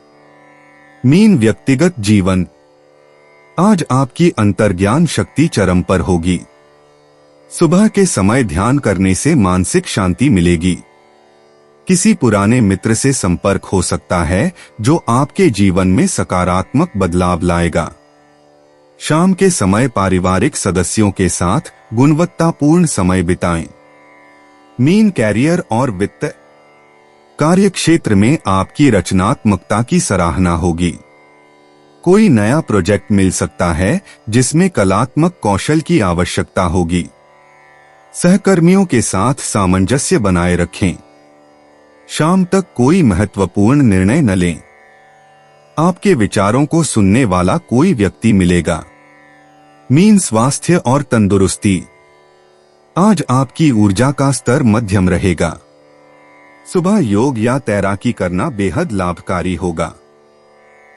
मीन व्यक्तिगत जीवन। आज आपकी अंतर्ज्ञान शक्ति चरम पर होगी। सुबह के समय ध्यान करने से मानसिक शांति मिलेगी। किसी पुराने मित्र से संपर्क हो सकता है जो आपके जीवन में सकारात्मक बदलाव लाएगा। शाम के समय पारिवारिक सदस्यों के साथ गुणवत्तापूर्ण समय बिताएं। मीन कैरियर और वित्त। कार्य क्षेत्र में आपकी रचनात्मकता की सराहना होगी। कोई नया प्रोजेक्ट मिल सकता है जिसमें कलात्मक कौशल की आवश्यकता होगी। सहकर्मियों के साथ सामंजस्य बनाए रखें। शाम तक कोई महत्वपूर्ण निर्णय न लें। आपके विचारों को सुनने वाला कोई व्यक्ति मिलेगा। मीन स्वास्थ्य और तंदुरुस्ती। आज आपकी ऊर्जा का स्तर मध्यम रहेगा। सुबह योग या तैराकी करना बेहद लाभकारी होगा।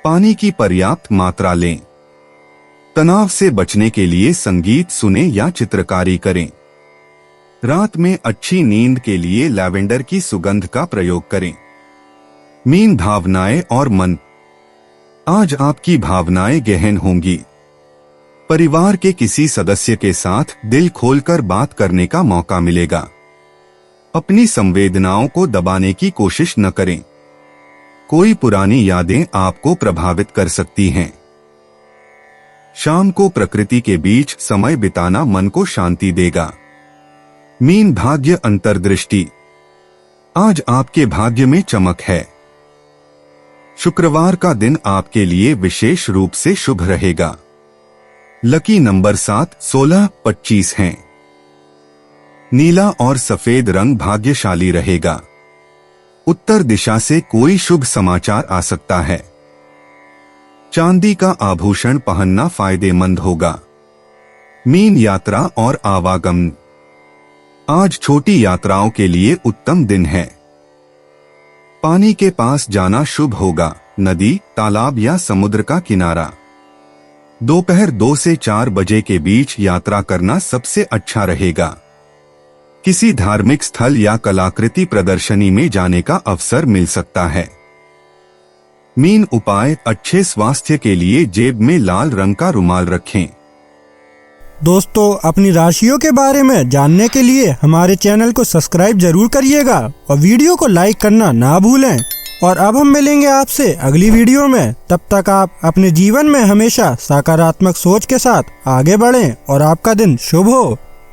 पानी की पर्याप्त मात्रा लें। तनाव से बचने के लिए संगीत सुनें या चित्रकारी करें। रात में अच्छी नींद के लिए लैवेंडर की सुगंध का प्रयोग करें। मीन भावनाएं और मन। आज आपकी भावनाएं गहन होंगी। परिवार के किसी सदस्य के साथ दिल खोलकर बात करने का मौका मिलेगा। अपनी संवेदनाओं को दबाने की कोशिश न करें। कोई पुरानी यादें आपको प्रभावित कर सकती हैं। शाम को प्रकृति के बीच समय बिताना मन को शांति देगा। मीन भाग्य अंतर्दृष्टि। आज आपके भाग्य में चमक है। शुक्रवार का दिन आपके लिए विशेष रूप से शुभ रहेगा। लकी नंबर 7, 16, 25 हैं। नीला और सफेद रंग भाग्यशाली रहेगा। उत्तर दिशा से कोई शुभ समाचार आ सकता है। चांदी का आभूषण पहनना फायदेमंद होगा। मीन यात्रा और आवागमन। आज छोटी यात्राओं के लिए उत्तम दिन है। पानी के पास जाना शुभ होगा। नदी, तालाब या समुद्र का किनारा। दोपहर 2 से 4 बजे के बीच यात्रा करना सबसे अच्छा रहेगा। किसी धार्मिक स्थल या कलाकृति प्रदर्शनी में जाने का अवसर मिल सकता है। मीन उपाय। अच्छे स्वास्थ्य के लिए जेब में लाल रंग का रुमाल रखें। दोस्तों, अपनी राशियों के बारे में जानने के लिए हमारे चैनल को सब्सक्राइब जरूर करिएगा और वीडियो को लाइक करना ना भूलें। और अब हम मिलेंगे आपसे अगली वीडियो में। तब तक आप अपने जीवन में हमेशा सकारात्मक सोच के साथ आगे बढ़ें और आपका दिन शुभ हो।